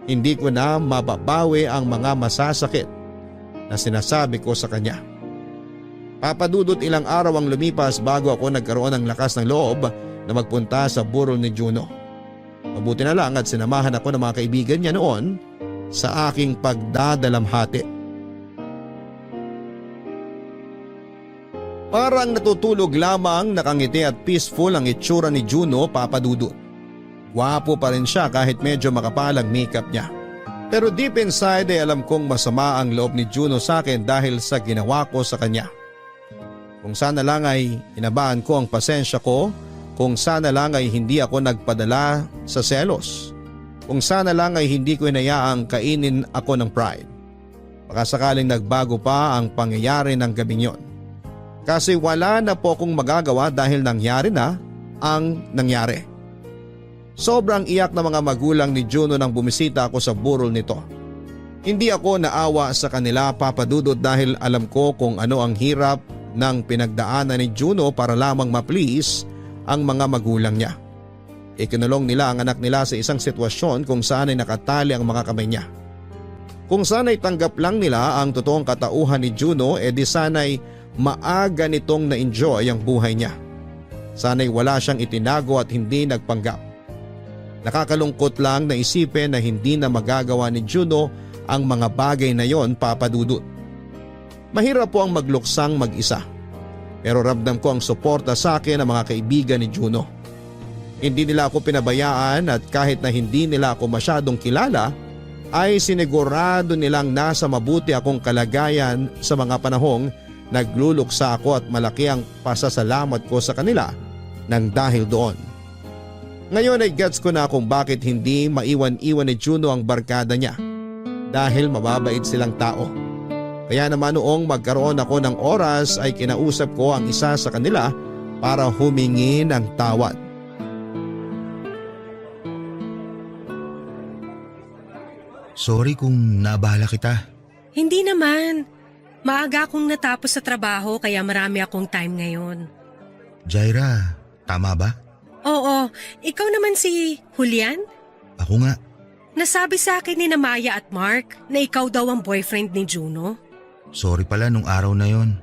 Hindi ko na mababawi ang mga masasakit na sinasabi ko sa kanya. Papadudot, ilang araw ang lumipas bago ako nagkaroon ng lakas ng loob na magpunta sa burol ni Juno. Mabuti na lang at sinamahan ako ng mga kaibigan niya noon sa aking pagdadalamhati. Parang natutulog lamang, nakangiti at peaceful ang itsura ni Juno, Papadudot. Gwapo pa rin siya kahit medyo makapal ang makeup niya. Pero deep inside ay alam kong masama ang loob ni Juno sa akin dahil sa ginawa ko sa kanya. Kung sana lang ay inabaan ko ang pasensya ko, kung sana lang ay hindi ako nagpadala sa selos. Kung sana lang ay hindi ko inayaang kainin ako ng pride. Baka sakaling nagbago pa ang pangyayari ng gabing yon. Kasi wala na po akong magagawa dahil nangyari na ang nangyari. Sobrang iyak na mga magulang ni Juno nang bumisita ako sa burol nito. Hindi ako naawa sa kanila, Papa Dudut, dahil alam ko kung ano ang hirap ng pinagdaanan ni Juno para lamang ma-please ang mga magulang niya. Ikinulong nila ang anak nila sa isang sitwasyon kung saan ay nakatali ang mga kamay niya. Kung sana'y tanggap lang nila ang totoong katauhan ni Juno, di sana'y maaga nitong na-enjoy ang buhay niya. Sana'y wala siyang itinago at hindi nagpanggap. Nakakalungkot lang na isipin na hindi na magagawa ni Juno ang mga bagay na yon, Papa Dudut. Mahirap po ang magluksang mag-isa. Pero ramdam ko ang suporta sa akin ng mga kaibigan ni Juno. Hindi nila ako pinabayaan at kahit na hindi nila ako masyadong kilala, ay sinigurado nilang nasa mabuti akong kalagayan sa mga panahong nagluluksa ako at malaki ang pasasalamat ko sa kanila nang dahil doon. Ngayon ay gets ko na kung bakit hindi maiwan-iwan ni Juno ang barkada niya. Dahil mababait silang tao. Kaya naman noong magkaroon ako ng oras ay kinausap ko ang isa sa kanila para humingi ng tawad. Sorry kung naabala kita. Hindi naman. Maaga akong natapos sa trabaho kaya marami akong time ngayon. Jaira, tama ba? Oo, ikaw naman si Julian? Ako nga. Nasabi sa akin ni Maya at Mark na ikaw daw ang boyfriend ni Juno. Sorry pala nung araw na yon.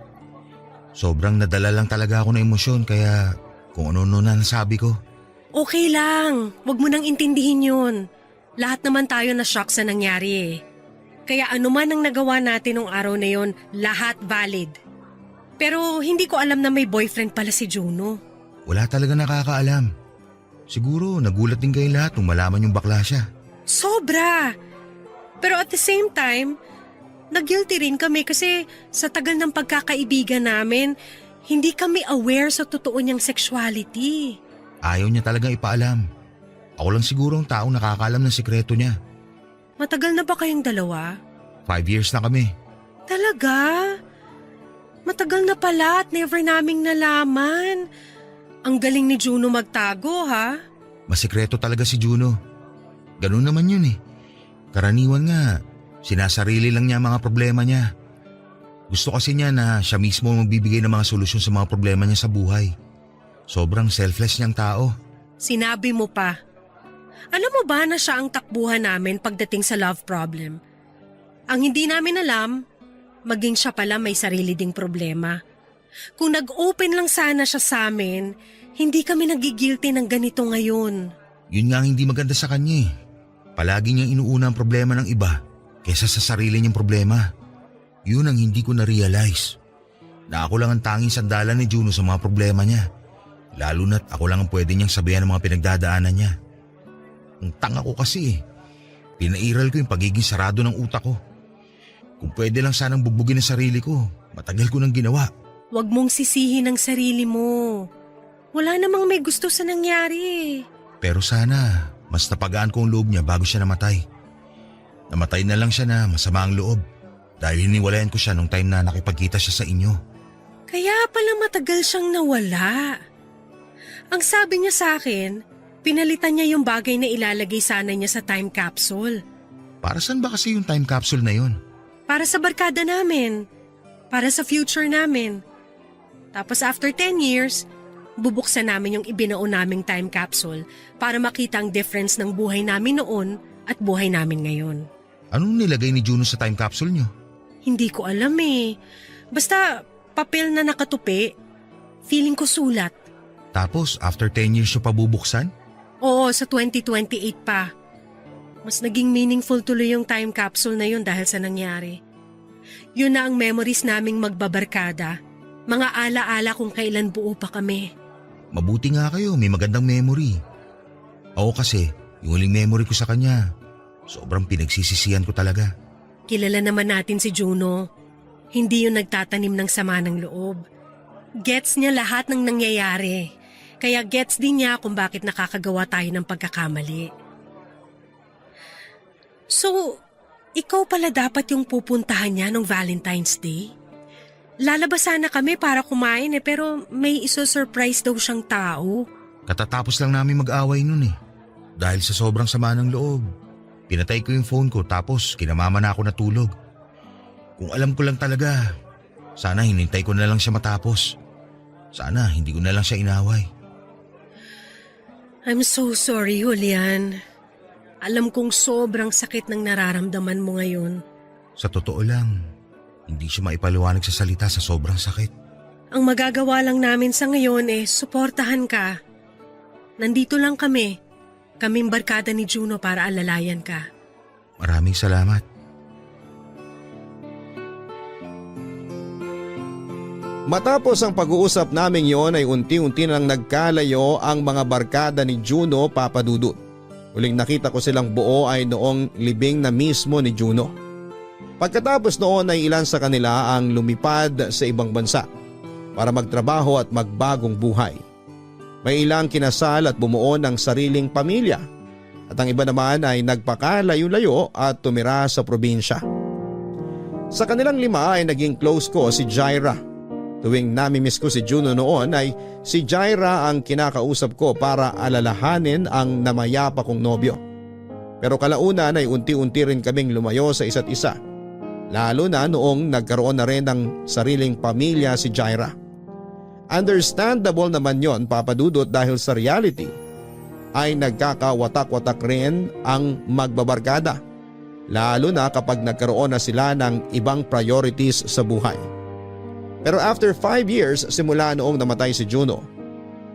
Sobrang nadala lang talaga ako ng emosyon kaya kung ano na nasabi ko. Okay lang, wag mo nang intindihin yun. Lahat naman tayo na shock sa nangyari eh. Kaya ano man ang nagawa natin nung araw na yon, lahat valid. Pero hindi ko alam na may boyfriend pala si Juno. Wala talaga nakakaalam. Siguro nagulat din kayo lahat nung malaman yung bakla siya. Sobra! Pero at the same time, nag-guilty rin kami kasi sa tagal ng pagkakaibigan namin, hindi kami aware sa totoo niyang sexuality. Ayaw niya talagang ipaalam. Ako lang siguro ang taong nakakaalam ng sikreto niya. Matagal na ba kayong dalawa? 5 years na kami. Talaga? Matagal na pala at never naming nalaman. Ang galing ni Juno magtago, ha? Masikreto talaga si Juno. Ganun naman yun eh. Karaniwan nga, sinasarili lang niya ang mga problema niya. Gusto kasi niya na siya mismo ang magbibigay ng mga solusyon sa mga problema niya sa buhay. Sobrang selfless niyang tao. Sinabi mo pa. Alam mo ba na siya ang takbuhan namin pagdating sa love problem? Ang hindi namin alam, maging siya pala may sarili ding problema. Kung nag-open lang sana siya sa amin, hindi kami nagigilty ng ganito ngayon. Yun nga ang hindi maganda sa kanya eh. Palagi niyang inuuna ang problema ng iba kesa sa sarili niyang problema. Yun ang hindi ko na-realize. Na ako lang ang tanging sandalan ni Juno sa mga problema niya. Lalo na't ako lang ang pwede niyang sabihan ng mga pinagdadaanan niya. Ang tanga ko kasi eh. Pinairal ko yung pagiging sarado ng utak ko. Kung pwede lang sanang bugbugin ang sarili ko, matagal ko nang ginawa. Huwag mong sisihin ang sarili mo. Wala namang may gusto sa nangyari. Pero sana, mas napagaan ko ang loob niya bago siya namatay. Namatay na lang siya na masama ang loob dahil hiniwalayan ko siya nung time na nakipagkita siya sa inyo. Kaya pala matagal siyang nawala. Ang sabi niya sa akin, pinalitan niya yung bagay na ilalagay sana niya sa time capsule. Para saan ba kasi yung time capsule na yun? Para sa barkada namin. Para sa future namin. Tapos after 10 years, bubuksan namin yung ibinao naming time capsule para makita ang difference ng buhay namin noon at buhay namin ngayon. Anong nilagay ni Juno sa time capsule niyo? Hindi ko alam eh. Basta papel na nakatupi. Feeling ko sulat. Tapos after 10 years siya pa bubuksan? Oo, sa 2028 pa. Mas naging meaningful tuloy yung time capsule na yun dahil sa nangyari. Yun na ang memories naming magbabarkada. Mga alaala kung kailan buo pa kami. Mabuti nga kayo, may magandang memory. Ako kasi, yung huling memory ko sa kanya, sobrang pinagsisisihan ko talaga. Kilala naman natin si Juno. Hindi yun nagtatanim ng sama ng loob. Gets niya lahat ng nangyayari. Kaya gets din niya kung bakit nakakagawa tayo ng pagkakamali. So, ikaw pala dapat yung pupuntahan niya nung Valentine's Day? Lalabas sana kami para kumain pero may iso-surprise daw siyang tao. Katatapos lang namin mag-away nun eh. Dahil sa sobrang sama ng loob. Pinatay ko yung phone ko tapos kinamama na ako natulog. Kung alam ko lang talaga, sana hinintay ko na lang siya matapos. Sana hindi ko na lang siya inaway. I'm so sorry, Julian. Alam kong sobrang sakit ng nararamdaman mo ngayon. Sa totoo lang, hindi siya maipaliwanag sa salita sa sobrang sakit. Ang magagawa lang namin sa ngayon suportahan ka. Nandito lang kami. Kaming barkada ni Juno para alalayan ka. Maraming salamat. Matapos ang pag-uusap namin yon ay unti-unti nang nagkalayo ang mga barkada ni Juno, Papa Dudut. Huling nakita ko silang buo ay noong libing na mismo ni Juno. Pagkatapos noon ay ilan sa kanila ang lumipad sa ibang bansa para magtrabaho at magbagong buhay. May ilang kinasal at bumuo ng sariling pamilya at ang iba naman ay nagpakalayo-layo at tumira sa probinsya. Sa kanilang 5 ay naging close ko si Jaira. Tuwing namimiss ko si Juno noon ay si Jaira ang kinakausap ko para alalahanin ang namayapa kong nobyo. Pero kalaunan ay unti-unti rin kaming lumayo sa isa't isa. Lalo na noong nagkaroon na rin ng sariling pamilya si Jaira. Understandable naman yon, Papa Dudut, dahil sa reality ay nagkakawatak-watak rin ang magbabarkada. Lalo na kapag nagkaroon na sila ng ibang priorities sa buhay. Pero after 5 years simula noong namatay si Juno,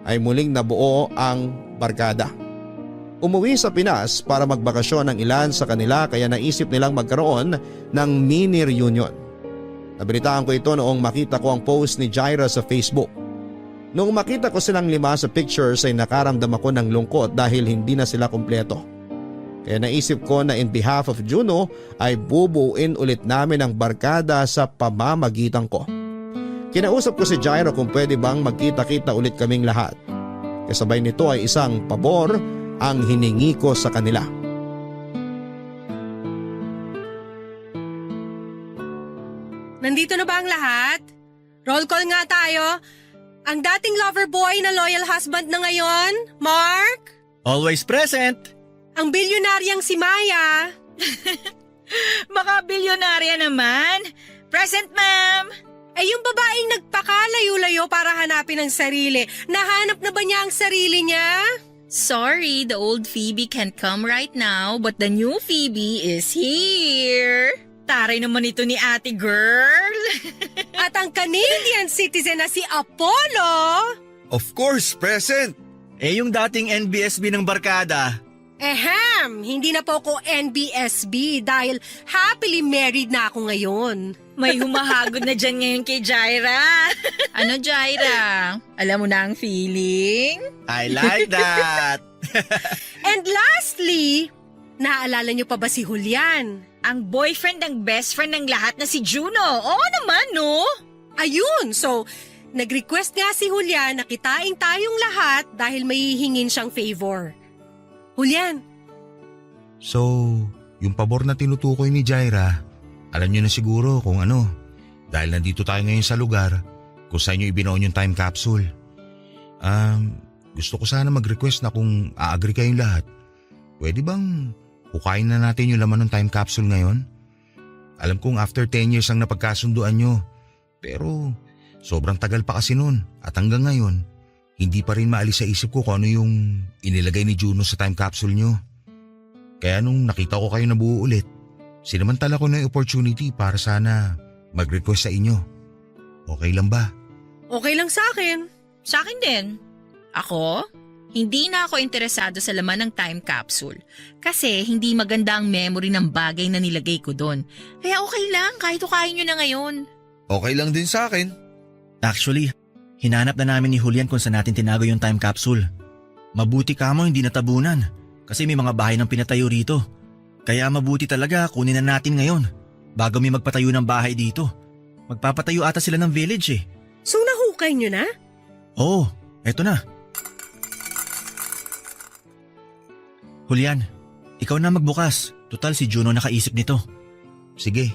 ay muling nabuo ang barkada. Umuwi sa Pinas para magbakasyon ng ilan sa kanila kaya naisip nilang magkaroon ng mini reunion. Nabalitaan ko ito noong makita ko ang post ni Jaira sa Facebook. Noong makita ko silang 5 sa pictures ay nakaramdam ako ng lungkot dahil hindi na sila kumpleto. Kaya naisip ko na in behalf of Juno ay bubuuin ulit namin ang barkada sa pamamagitan ko. Kinausap ko si Jaira kung pwede bang magkita-kita ulit kaming lahat. Kasabay nito ay isang pabor ang hiningi ko sa kanila. Nandito na ba ang lahat? Roll call nga tayo. Ang dating lover boy na loyal husband na ngayon, Mark. Always present! Ang bilyonaryang si Maya. Baka bilyonarya naman. Present, ma'am. Yung babaeng nagpakalayo-layo para hanapin ang sarili. Nahanap na ba niya ang sarili niya? Sorry, the old Phoebe can't come right now, but the new Phoebe is here. Taray naman ito ni ate girl. At ang Canadian citizen na si Apollo. Of course, present! Yung dating NBSB ng barkada. Hindi na po ako NBSB dahil happily married na ako ngayon. May humahagod na dyan ngayon kay Jaira. Ano, Jaira? Alam mo na ang feeling? I like that! And lastly, naaalala niyo pa ba si Julian? Ang boyfriend ng best friend ng lahat na si Juno. Oo naman, no? Ayun, so nag-request nga si Julian na kitain tayong lahat dahil may hihingin siyang favor. Julian. So, yung pabor na tinutukoy ni Jaira, alam niyo na siguro kung ano. Dahil nandito tayo ngayon sa lugar kung saan niyo ibinoon yung time capsule. Gusto ko sana mag-request na kung a-agree kayong lahat. Pwede bang hukayin na natin yung laman ng time capsule ngayon? Alam kong after 10 years ang napagkasunduan nyo. Pero sobrang tagal pa kasi nun at hanggang ngayon, hindi pa rin maalis sa isip ko kung ano yung inilagay ni Juno sa time capsule nyo. Kaya nung nakita ko kayo nabuo ulit, sinamantala ko na yung opportunity para sana mag-request sa inyo. Okay lang ba? Okay lang sa akin. Sa akin din. Ako? Hindi na ako interesado sa laman ng time capsule. Kasi hindi maganda ang memory ng bagay na nilagay ko doon. Kaya okay lang kahit hukayin nyo na ngayon. Okay lang din sa akin. Actually, hinanap na namin ni Julian kung saan natin tinago yung time capsule. Mabuti ka mo hindi natabunan kasi may mga bahay ng pinatayo rito. Kaya mabuti talaga kunin na natin ngayon bago may magpatayo ng bahay dito. Magpapatayo ata sila ng village eh. So nahukay nyo na? Oo, eto na. Julian, ikaw na magbukas. Total si Juno nakaisip nito. Sige.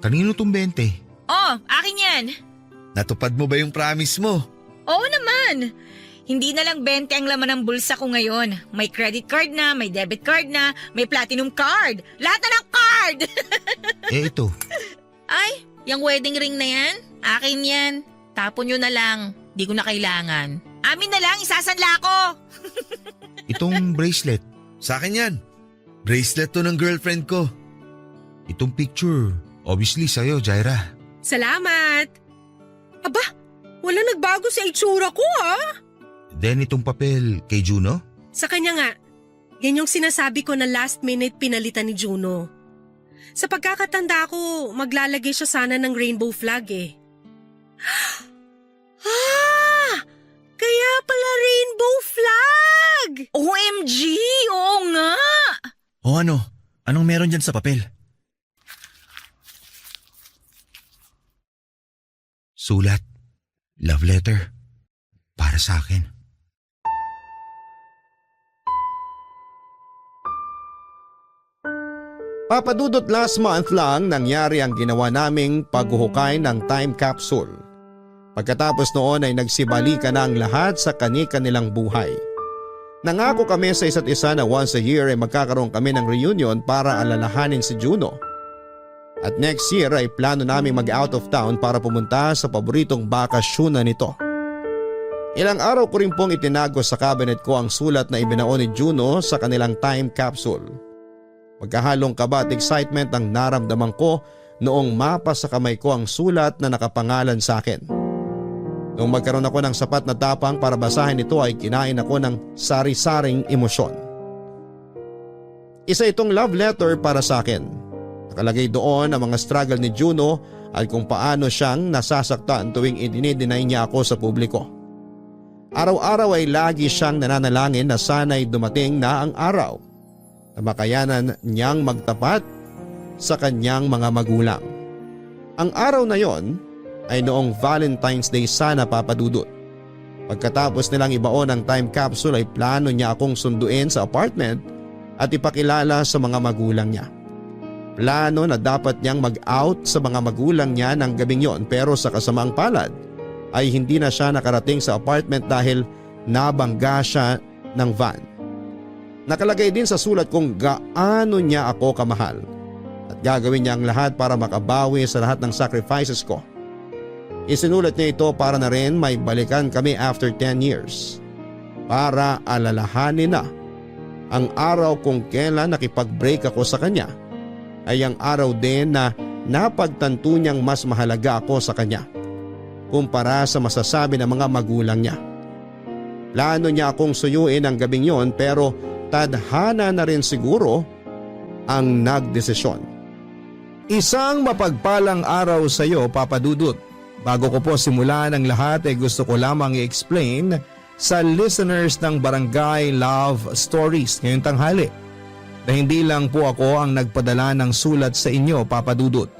Kanino tong 20? Oh, akin yan. Natupad mo ba yung promise mo? Oo naman. Hindi na lang 20 ang laman ng bulsa ko ngayon. May credit card na, may debit card na, may platinum card. Lahat na ng card! Ito. Ay, yung wedding ring na yan? Akin yan. Tapon nyo na lang. Di ko na kailangan. Amin na lang, isasanla ko. Itong bracelet. Sa akin yan. Bracelet to ng girlfriend ko. Itong picture. Obviously sa'yo, Jaira. Salamat! Aba, wala nagbago sa itsura ko Then itong papel kay Juno? Sa kanya nga, yan yung sinasabi ko na last minute pinalitan ni Juno. Sa pagkakatanda ko, maglalagay siya sana ng rainbow flag Kaya pala rainbow flag! OMG! Oo nga! O ano? Anong meron dyan sa papel? Sulat. Love letter. Para sa akin. Papadudot last month lang nangyari ang ginawa naming paghuhukay ng time capsule. Pagkatapos noon ay nagsibalikan na ang lahat sa kani-kanilang buhay. Nangako kami sa isa't isa na once a year ay magkakaroon kami ng reunion para alalahanin si Juno. At next year ay plano namin mag-out of town para pumunta sa paboritong bakasyonan nito. Ilang araw ko rin pong itinago sa cabinet ko ang sulat na ibinaon ni Juno sa kanilang time capsule. Magkahalong kaba at excitement ang naramdaman ko noong mapa sa kamay ko ang sulat na nakapangalan sa akin. Noong magkaroon ako ng sapat na tapang para basahin ito ay kinain ako ng sari-saring emosyon. Isa itong love letter para sa akin. Nakalagay doon ang mga struggle ni Juno at kung paano siyang nasasaktan tuwing idinideny niya ako sa publiko. Araw-araw ay lagi siyang nananalangin na sana'y dumating na ang araw na makayanan niyang magtapat sa kanyang mga magulang. Ang araw na yon ay noong Valentine's Day sana, Papadudot. Pagkatapos nilang ibaon ang time capsule ay plano niya akong sunduin sa apartment at ipakilala sa mga magulang niya. Plano na dapat niyang mag-out sa mga magulang niya ng gabing yon pero sa kasamaang palad ay hindi na siya nakarating sa apartment dahil nabangga siya ng van. Nakalagay din sa sulat kung gaano niya ako kamahal at gagawin niya ang lahat para makabawi sa lahat ng sacrifices ko. Isinulat niya ito para na rin may balikan kami after 10 years para alalahanin na ang araw kung kailan nakipag-break ako sa kanya ay ang araw din na napagtanto niyang mas mahalaga ako sa kanya kumpara sa masasabi ng mga magulang niya. Plano niya akong suyuin ang gabing yon pero tadhana na rin siguro ang nagdesisyon. Isang mapagpalang araw sa iyo, Papadudut. Bago ko po simulan ang lahat ay gusto ko lamang i-explain sa listeners ng Barangay Love Stories ngayong tanghali na hindi lang po ako ang nagpadala ng sulat sa inyo, Papadudut,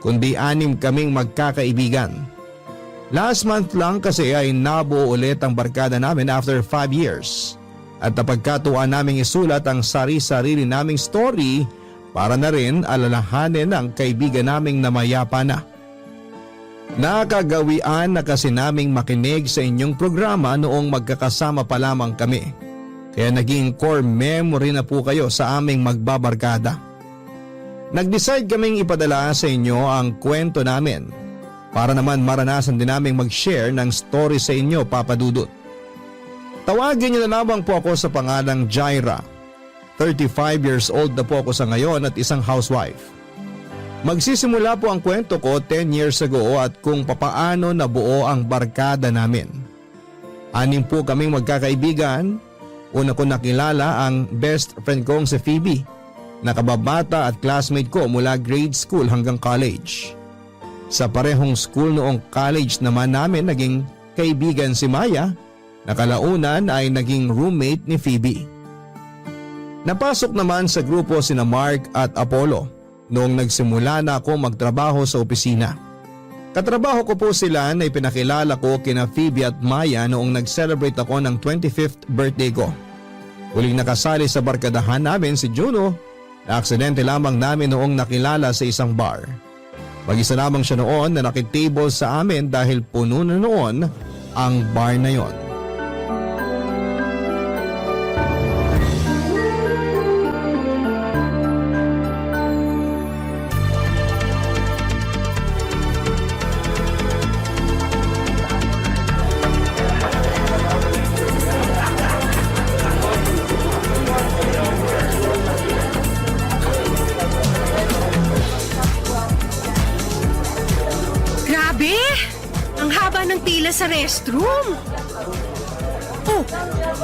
kundi 6 kaming magkakaibigan. Last month lang kasi ay nabuo ulit ang barkada namin after 5 years at napagkatuwaan naming isulat ang sari-sarili naming story para na rin alalahanin ang kaibigan naming namayapa na. Nakagawian na kasi naming makinig sa inyong programa noong magkakasama pa lamang kami. Kaya naging core memory na po kayo sa aming magbabarkada. Nag-decide kaming ipadala sa inyo ang kwento namin para naman maranasan din naming mag-share ng story sa inyo, Papadudut. Tawagin niyo na lamang po ako sa pangalang Jaira. 35 years old na po ako sa ngayon at isang housewife. Magsisimula po ang kwento ko 10 years ago at kung papaano nabuo ang barkada namin. 6 po kaming magkakaibigan. Una ko nakilala ang best friend kong si Phoebe, nakababata at classmate ko mula grade school hanggang college. Sa parehong school noong college naman namin naging kaibigan si Maya, na kalaunan ay naging roommate ni Phoebe. Napasok naman sa grupo sina Mark at Apollo noong nagsimula na ako magtrabaho sa opisina. Katrabaho ko po sila na ipinakilala ko kina Phoebe at Maya noong nag-celebrate ako ng 25th birthday ko. Huling nakasali sa barkadahan namin si Juno na aksidente lamang namin noong nakilala sa isang bar. Mag-isa lamang siya noon na nakitable sa amin dahil puno na noon ang bar na yon. Grabe! Ang haba ng pila sa restroom. Oh,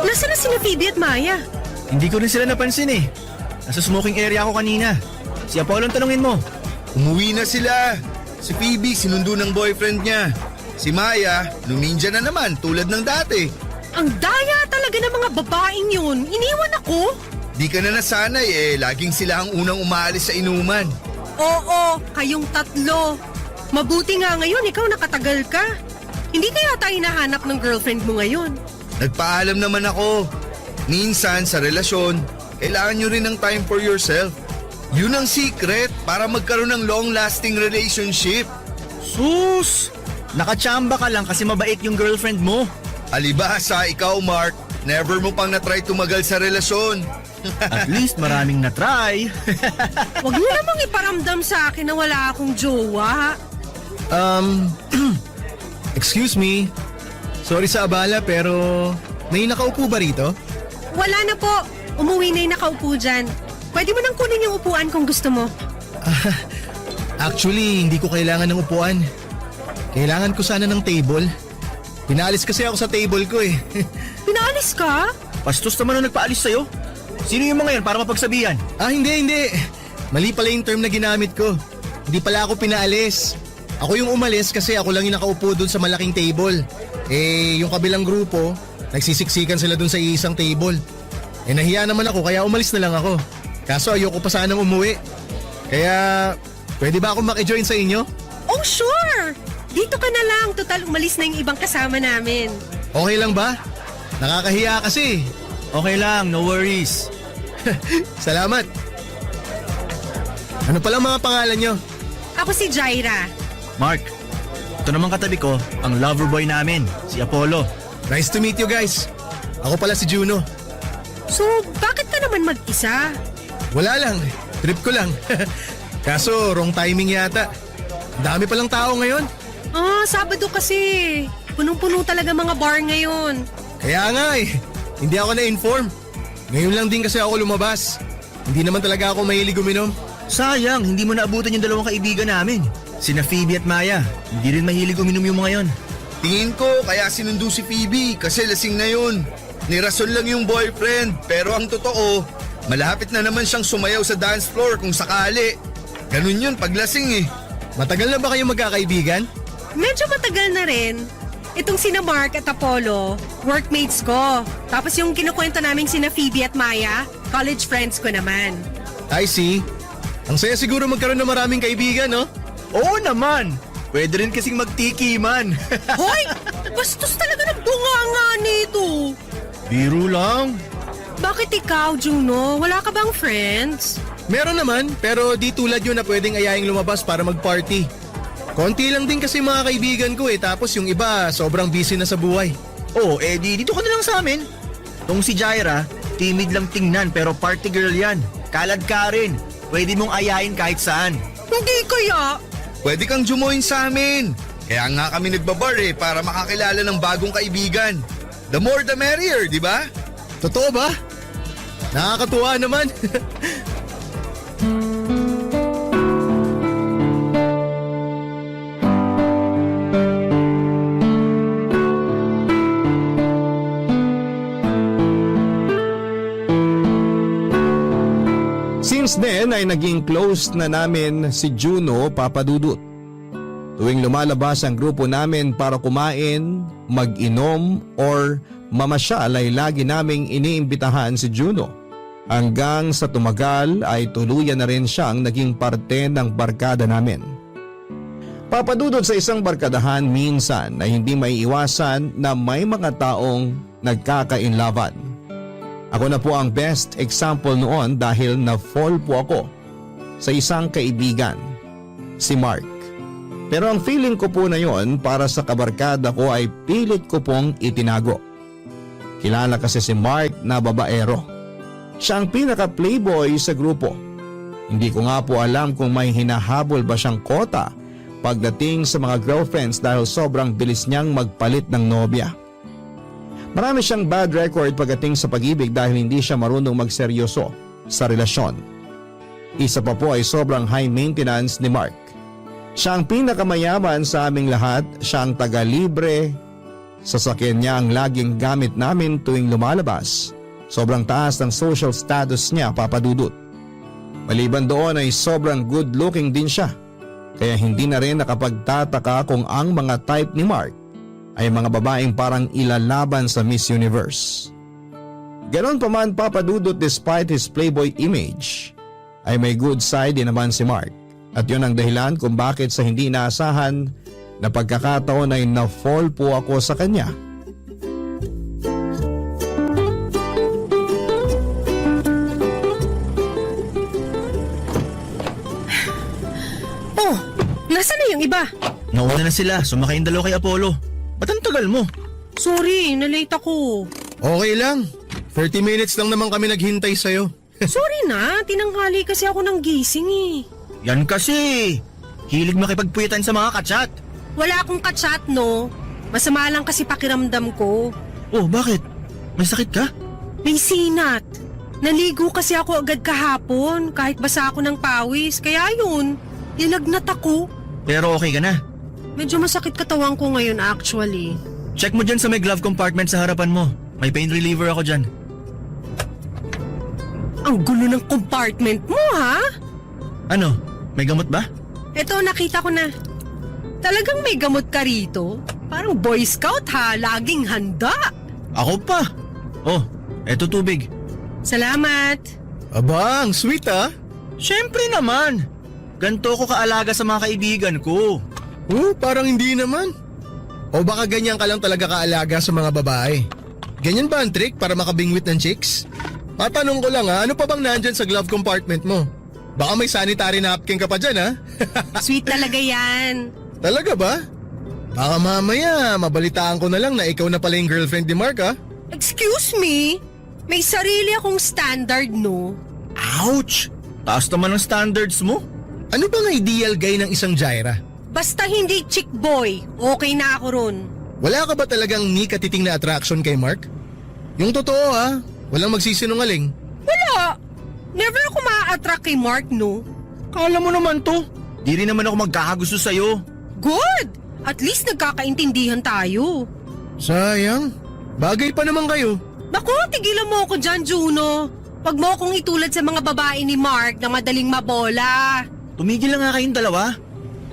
nasa na sina Phoebe at Maya? Hindi ko rin sila napansin eh. Nasa smoking area ako kanina. Si Apollo ang tanungin mo. Umuwi na sila. Si Phoebe sinundo ng boyfriend niya. Si Maya, nuninja na naman tulad ng dati. Ang daya talaga ng mga babaeng yun. Iniwan ako. Di ka na nasanay laging sila ang unang umaalis sa inuman. Oo, kayong tatlo. Mabuti nga ngayon, ikaw nakatagal ka. Hindi kaya tayo nahanap ng girlfriend mo ngayon. Nagpaalam naman ako. Minsan sa relasyon, kailangan nyo rin ng time for yourself. Yun ang secret para magkaroon ng long-lasting relationship. Sus! Nakachamba ka lang kasi mabait yung girlfriend mo. Alibasa, ikaw Mark, never mo pang na-try tumagal sa relasyon. At least maraming na-try. Huwag mo namang iparamdam sa akin na wala akong jowa. Excuse me. Sorry sa abala pero may nakaupo ba rito? Wala na po. Umuwi na yung nakaupo dyan. Pwede mo nang kunin yung upuan kung gusto mo. Actually, hindi ko kailangan ng upuan. Kailangan ko sana ng table. Pinalis kasi ako sa table ko eh. Pinalis ka? Pastos naman ang nagpaalis sa'yo. Sino yung mga yan para mapagsabihan? Hindi. Mali pala yung term na ginamit ko. Hindi pala ako pinaalis. Ako yung umalis kasi ako lang yung nakaupo dun sa malaking table. Yung kabilang grupo, nagsisiksikan sila dun sa isang table. Nahiya naman ako kaya umalis na lang ako. Kaso ayoko pa sanang umuwi. Kaya, pwede ba ako makijoin sa inyo? Oh, sure! Dito ka na lang. Total, umalis na yung ibang kasama namin. Okay lang ba? Nakakahiya kasi. Okay lang, no worries. Salamat. Ano pala mga pangalan nyo? Ako si Jaira. Mark, ito naman katabi ko, ang lover boy namin, si Apollo. Nice to meet you guys. Ako pala si Juno. So, bakit ka naman mag-isa? Wala lang, trip ko lang. Kaso wrong timing yata. Ang dami palang tao ngayon. Sabado kasi. Punong-puno talaga mga bar ngayon. Kaya nga hindi ako na-inform. Ngayon lang din kasi ako lumabas. Hindi naman talaga ako mahilig uminom. Sayang, hindi mo naabutan yung dalawang kaibigan namin. Sina Phoebe at Maya, hindi rin mahilig uminom yung mga yon. Tingin ko kaya sinundo si Phoebe kasi lasing na yun. Nirason lang yung boyfriend pero ang totoo, malapit na naman siyang sumayaw sa dance floor kung sakali. Ganun yun pag lasing eh. Matagal na ba kayo magkakaibigan? Medyo matagal na rin. Itong sina Mark at Apollo, workmates ko. Tapos yung kinukwento naming sina Phoebe at Maya, college friends ko naman. I see. Ang saya siguro magkaroon ng maraming kaibigan, no? Oo naman! Pwede rin kasing magtikiman. Hoy! Bastos talaga ng bunganga nito. Biro lang. Bakit ikaw, Juno? Wala ka bang friends? Meron naman, pero di tulad yun na pwedeng ayaing lumabas para mag-party. Konti lang din kasi mga kaibigan ko tapos yung iba sobrang busy na sa buhay. Oo, dito ka na lang sa amin. Tong si Jaira, timid lang tingnan pero party girl yan. Kalad ka rin. Pwede mong ayain kahit saan. Hindi kaya. Pwede kang jumoin sa amin. Kaya nga kami nagbabar para makakilala ng bagong kaibigan. The more the merrier, di ba? Totoo ba? Nakakatuwa naman. Since then ay naging close na namin si Juno Papadudut. Tuwing lumalabas ang grupo namin para kumain, mag-inom or mamasyal ay lagi naming iniimbitahan si Juno. Hanggang sa tumagal ay tuluyan na rin siyang naging parte ng barkada namin. Papadudod sa isang barkadahan minsan na hindi maiiwasan na may mga taong nagkakainlaban. Ako na po ang best example noon dahil na-fall po ako sa isang kaibigan, si Mark. Pero ang feeling ko po na yon para sa kabarkada ko ay pilit ko pong itinago. Kilala kasi si Mark na babaero. Siya ang pinaka-playboy sa grupo. Hindi ko nga po alam kung may hinahabol ba siyang kota pagdating sa mga girlfriends dahil sobrang bilis niyang magpalit ng nobya. Marami siyang bad record pagdating sa pag-ibig dahil hindi siya marunong magseryoso sa relasyon. Isa pa po ay sobrang high maintenance ni Mark. Siya ang pinakamayaman sa aming lahat, siya ang taga-libre. Sasakyan niya ang laging gamit namin tuwing lumalabas. Sobrang taas ng social status niya, papadudot. Maliban doon ay sobrang good looking din siya. Kaya hindi na rin nakapagtataka kung ang mga type ni Mark ay mga babaeng parang ilalaban sa Miss Universe. Ganon pa man papadudot, despite his playboy image, ay may good side din naman si Mark. At yun ang dahilan kung bakit sa hindi inaasahan na pagkakataon ay na-fall po ako sa kanya. Oh, nasaan na yung iba? Nauna na sila, sumakay yung dalawa kay Apollo. Ba't ang tagal mo? Sorry, nalate ako. Okay lang. 30 minutes lang naman kami naghintay sa'yo. Sorry na, tinanghali kasi ako ng gising eh. Yan kasi. Hilig makipagpuyetan sa mga kachat. Wala akong kachat, no? Masama lang kasi pakiramdam ko. Oh, bakit? May sakit ka? May sinat. Naligo kasi ako agad kahapon kahit basa ako ng pawis. Kaya yun, nilagnat ako. Pero okay ka na. Medyo masakit katawan ko ngayon actually. Check mo dyan sa may glove compartment sa harapan mo. May pain reliever ako dyan. Ang gulo ng compartment mo, ha? Ano? May gamot ba? Eto, nakita ko na. Talagang may gamot ka rito? Parang Boy Scout ha, laging handa. Ako pa. Oh, eto tubig. Salamat. Aba, ang sweet ah. Siyempre naman. Ganto ko kaalaga sa mga kaibigan ko. Parang hindi naman. O baka ganyan ka lang talaga kaalaga sa mga babae. Ganyan ba ang trick para makabingwit ng chicks? Tatanong ko lang ha, ano pa bang nandyan sa glove compartment mo? Baka may sanitary napkin ka pa dyan ha? Sweet talaga yan. Talaga ba? Baka mamaya mabalitaan ko na lang na ikaw na pala yung girlfriend ni Mark ha? Excuse me? May sarili akong standard, no? Ouch! Taas naman ang standards mo. Ano bang ideal guy ng isang Jaira? Basta hindi chick boy, okay na ako ron. Wala ka ba talagang ni katiting na attraction kay Mark? Yung totoo ha, walang magsisinungaling. Wala! Never ako ma-attract kay Mark, no? Kala mo naman to. Di rin naman ako magkakagusto sa'yo. Good! At least nagkakaintindihan tayo. Sayang, bagay pa naman kayo. Naku, tigilan mo ako dyan, Juno. Huwag mo akong itulad sa mga babae ni Mark na madaling mabola. Tumigil lang nga kayong dalawa.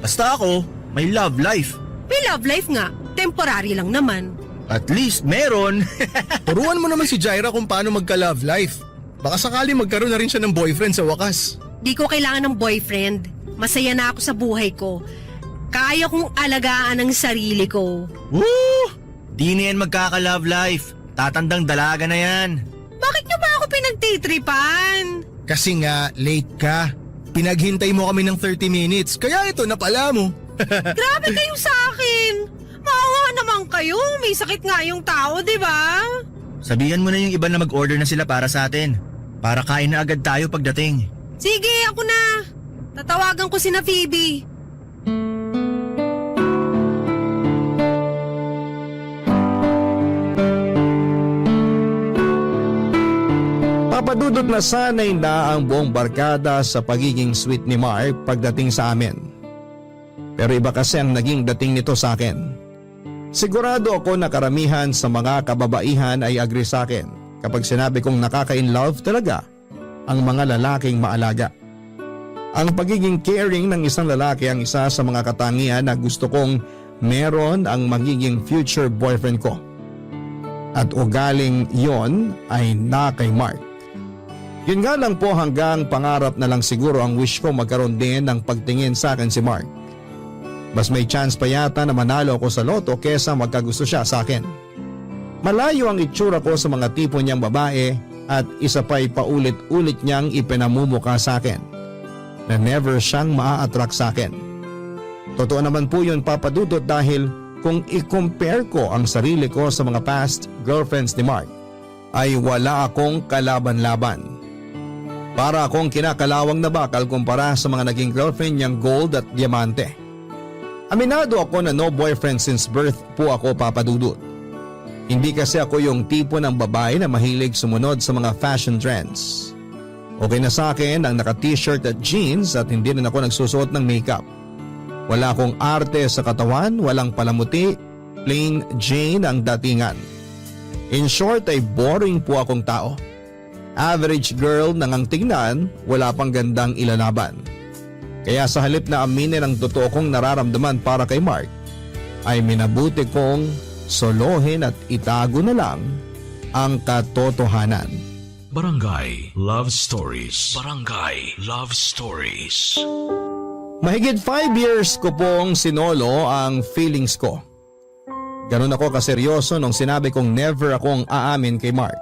Basta ako, may love life. May love life nga, temporary lang naman. At least meron. Turuan mo naman si Jaira kung paano magka-love life. Baka sakali magkaroon na rin siya ng boyfriend sa wakas. Di ko kailangan ng boyfriend. Masaya na ako sa buhay ko. Kaya kong alagaan ang sarili ko. Woo! Di na yan magkaka-love life. Tatandang dalaga na yan. Bakit niyo ba ako pinagtitripan? Kasi nga, late ka. Pinaghintay mo kami ng 30 minutes, kaya ito na pala mo. Grabe kayo sa akin. Maawa naman kayo. May sakit nga yung tao, di ba? Sabihan mo na yung iba na mag-order na sila para sa atin. Para kain na agad tayo pagdating. Sige, ako na. Tatawagan ko si na Phoebe. Papadudot na sanay na ang buong barkada sa pagiging sweet ni Mark pagdating sa amin. Pero iba kasi ang naging dating nito sa akin. Sigurado ako na karamihan sa mga kababaihan ay agree sa akin kapag sinabi kong nakaka-inlove talaga ang mga lalaking maalaga. Ang pagiging caring ng isang lalaki ang isa sa mga katangian na gusto kong meron ang magiging future boyfriend ko. At ugaling yon ay na kay Mark. Yun nga lang po, hanggang pangarap na lang siguro ang wish ko magkaroon din ng pagtingin sa akin si Mark. Mas may chance pa yata na manalo ako sa loto kesa magkagusto siya sa akin. Malayo ang itsura ko sa mga tipo niyang babae at isa pa'y paulit-ulit niyang ipinamumukha sa akin na never siyang maa-attract sa akin. Totoo naman po yun, Papa Dudut, dahil kung i-compare ko ang sarili ko sa mga past girlfriends ni Mark ay wala akong kalaban-laban. Para akong kinakalawang na bakal kumpara sa mga naging girlfriend niyang gold at diamante. Aminado ako na no boyfriend since birth po ako, Papa Dudut. Hindi kasi ako yung tipo ng babae na mahilig sumunod sa mga fashion trends. Okay na sa akin ang naka-t-shirt at jeans at hindi rin ako nagsusuot ng makeup. Wala akong arte sa katawan, walang palamuti, plain Jane ang datingan. In short ay boring po akong tao. Average girl nang ang tingnan, wala pang gandang ilalaban. Kaya sa halip na aminin ang totoo kong nararamdaman para kay Mark, ay minabuti kong solohin at itago na lang ang katotohanan. Barangay Love Stories. Barangay Love Stories. Mahigit 5 years ko pong sinolo ang feelings ko. Ganun ako kaseryoso nung sinabi kong never akong aamin kay Mark.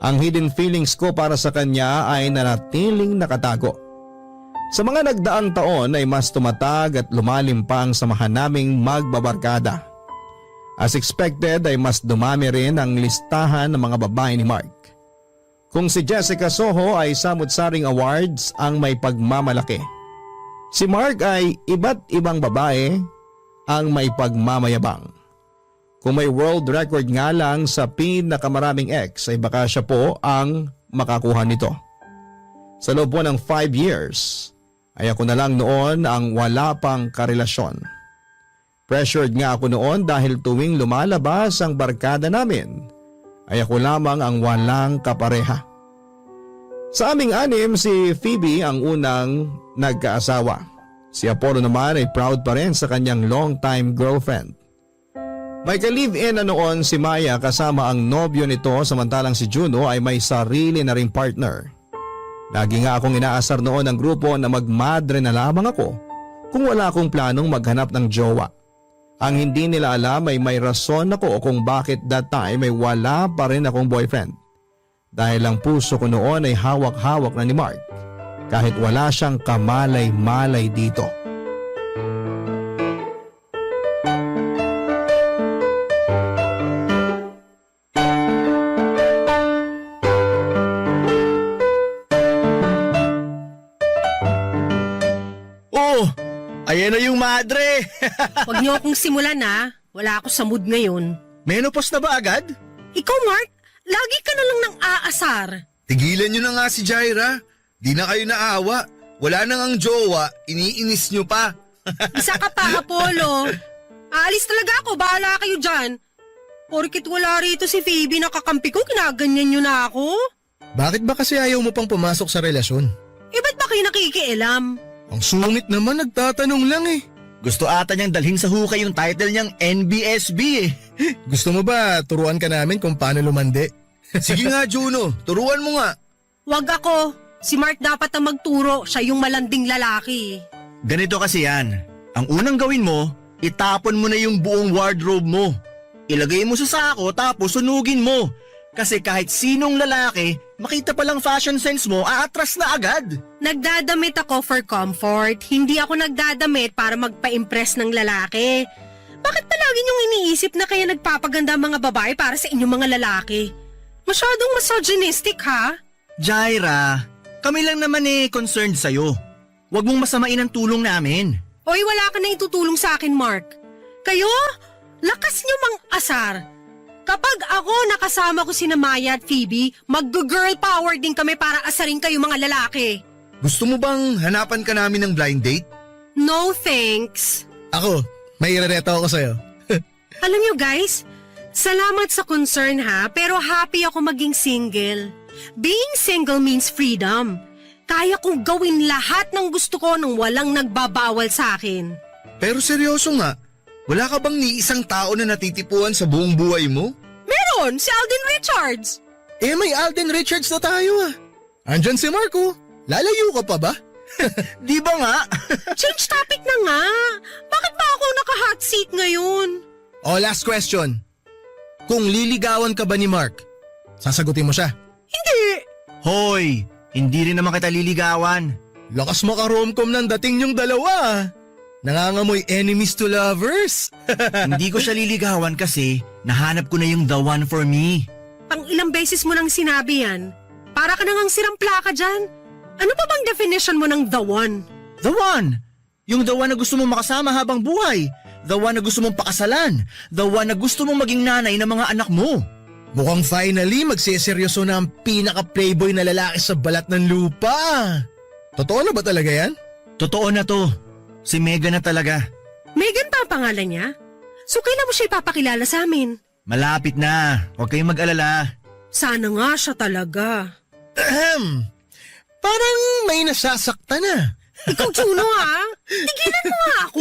Ang hidden feelings ko para sa kanya ay nanatiling nakatago. Sa mga nagdaang taon ay mas tumatag at lumalim pa ang samahan naming magbabarkada. As expected ay mas dumami rin ang listahan ng mga babae ni Mark. Kung si Jessica Soho ay samut-saring awards ang may pagmamalaki. Si Mark ay iba't ibang babae ang may pagmamayabang. Kung may world record nga lang sa pinakamaraming ex ay baka siya po ang makakuha nito. Sa loob po ng 5 years ay ako na lang noon ang wala pang karelasyon. Pressured nga ako noon dahil tuwing lumalabas ang barkada namin ay ako lamang ang walang kapareha. Sa aming anim, si Phoebe ang unang nagkaasawa. Si Apollo naman ay proud pa rin sa kanyang long-time girlfriend. May ka-live-in na noon si Maya kasama ang nobyo nito samantalang si Juno ay may sarili na ring partner. Lagi nga akong inaasar noon ng grupo na magmadre na lamang ako kung wala akong planong maghanap ng jowa. Ang hindi nila alam ay may rason ako kung bakit that time ay wala pa rin akong boyfriend. Dahil ang puso ko noon ay hawak-hawak na ni Mark kahit wala siyang kamalay-malay dito. Oh, ayan na yung madre. Huwag niyo akong simulan ha. Wala ako sa mood ngayon. Menopause na ba agad? Ikaw Mark, lagi ka na lang nang aasar. Tigilan nyo na nga si Jaira. Di na kayo naawa. Wala nang ang jowa, iniinis nyo pa. Isa ka pa, Apollo. Aalis talaga ako, bahala kayo dyan. Porkit wala rito si Phoebe na kakampi ko, kinaganyan nyo na ako. Bakit ba kasi ayaw mo pang pumasok sa relasyon? Eh ba't ba kayo nakikialam? Ang sungit naman, nagtatanong lang eh. Gusto ata niyang dalhin sa hukay yung title niyang NBSB eh. Gusto mo ba turuan ka namin kung paano lumandi? Sige nga Juno, turuan mo nga. Wag ako. Si Mark dapat ang magturo, siya yung malanding lalaki. Ganito kasi yan. Ang unang gawin mo, itapon mo na yung buong wardrobe mo. Ilagay mo sa sako tapos sunugin mo. Kasi kahit sinong lalaki, makita palang fashion sense mo, aatras na agad. Nagdadamit ako for comfort, hindi ako nagdadamit para magpa-impress ng lalaki. Bakit palagi niyong iniisip na kaya nagpapaganda ang mga babae para sa inyong mga lalaki? Masyadong misogynistic ha? Jaira, kami lang naman concerned sa'yo. Huwag mong masamain ang tulong namin. Oy, wala ka na itutulong sa akin, Mark. Kayo, lakas niyo mang asar. Kapag ako nakasama ko sina Maya at Phoebe, mag-girl power din kami para asarin kayo mga lalaki. Gusto mo bang hanapan ka namin ng blind date? No thanks. Ako, may irereto ako sa'yo. Alam niyo guys, salamat sa concern ha, pero happy ako maging single. Being single means freedom. Kaya kong gawin lahat ng gusto ko nang walang nagbabawal sa akin. Pero seryoso nga, wala ka bang ni isang tao na natitipuan sa buong buhay mo? Meron, si Alden Richards. Eh may Alden Richards na tayo ah. Andyan si Marco. Lalayo ka pa ba? Di ba nga? Change topic na nga. Bakit ba ngayon. O last question. Kung liligawan ka ba ni Mark, sasagutin mo siya? Hindi. Hoy, hindi rin naman kita liligawan. Lakas maka-romcom ng dating yung dalawa. Nangangamoy enemies to lovers. Hindi ko siya liligawan kasi nahanap ko na yung the one for me. Pang ilang beses mo nang sinabi yan. Para ka nang sirang plaka dyan. Ano pa bang definition mo ng the one? The one! Yung the one na gusto mong makasama habang buhay. The one na gusto mong pakasalan. The one na gusto mong maging nanay ng mga anak mo. Mukhang finally magseseryoso na ang pinaka-playboy na lalaki sa balat ng lupa. Totoo na ba talaga yan? Totoo na to. Si Megan na talaga. Megan pa ang pangalan niya? So kailan mo siya ipapakilala sa amin? Malapit na. Huwag kayong mag-alala. Sana nga siya talaga. Parang may nasasaktan na. Ikaw, Juno, ha? Tigilan mo nga ako.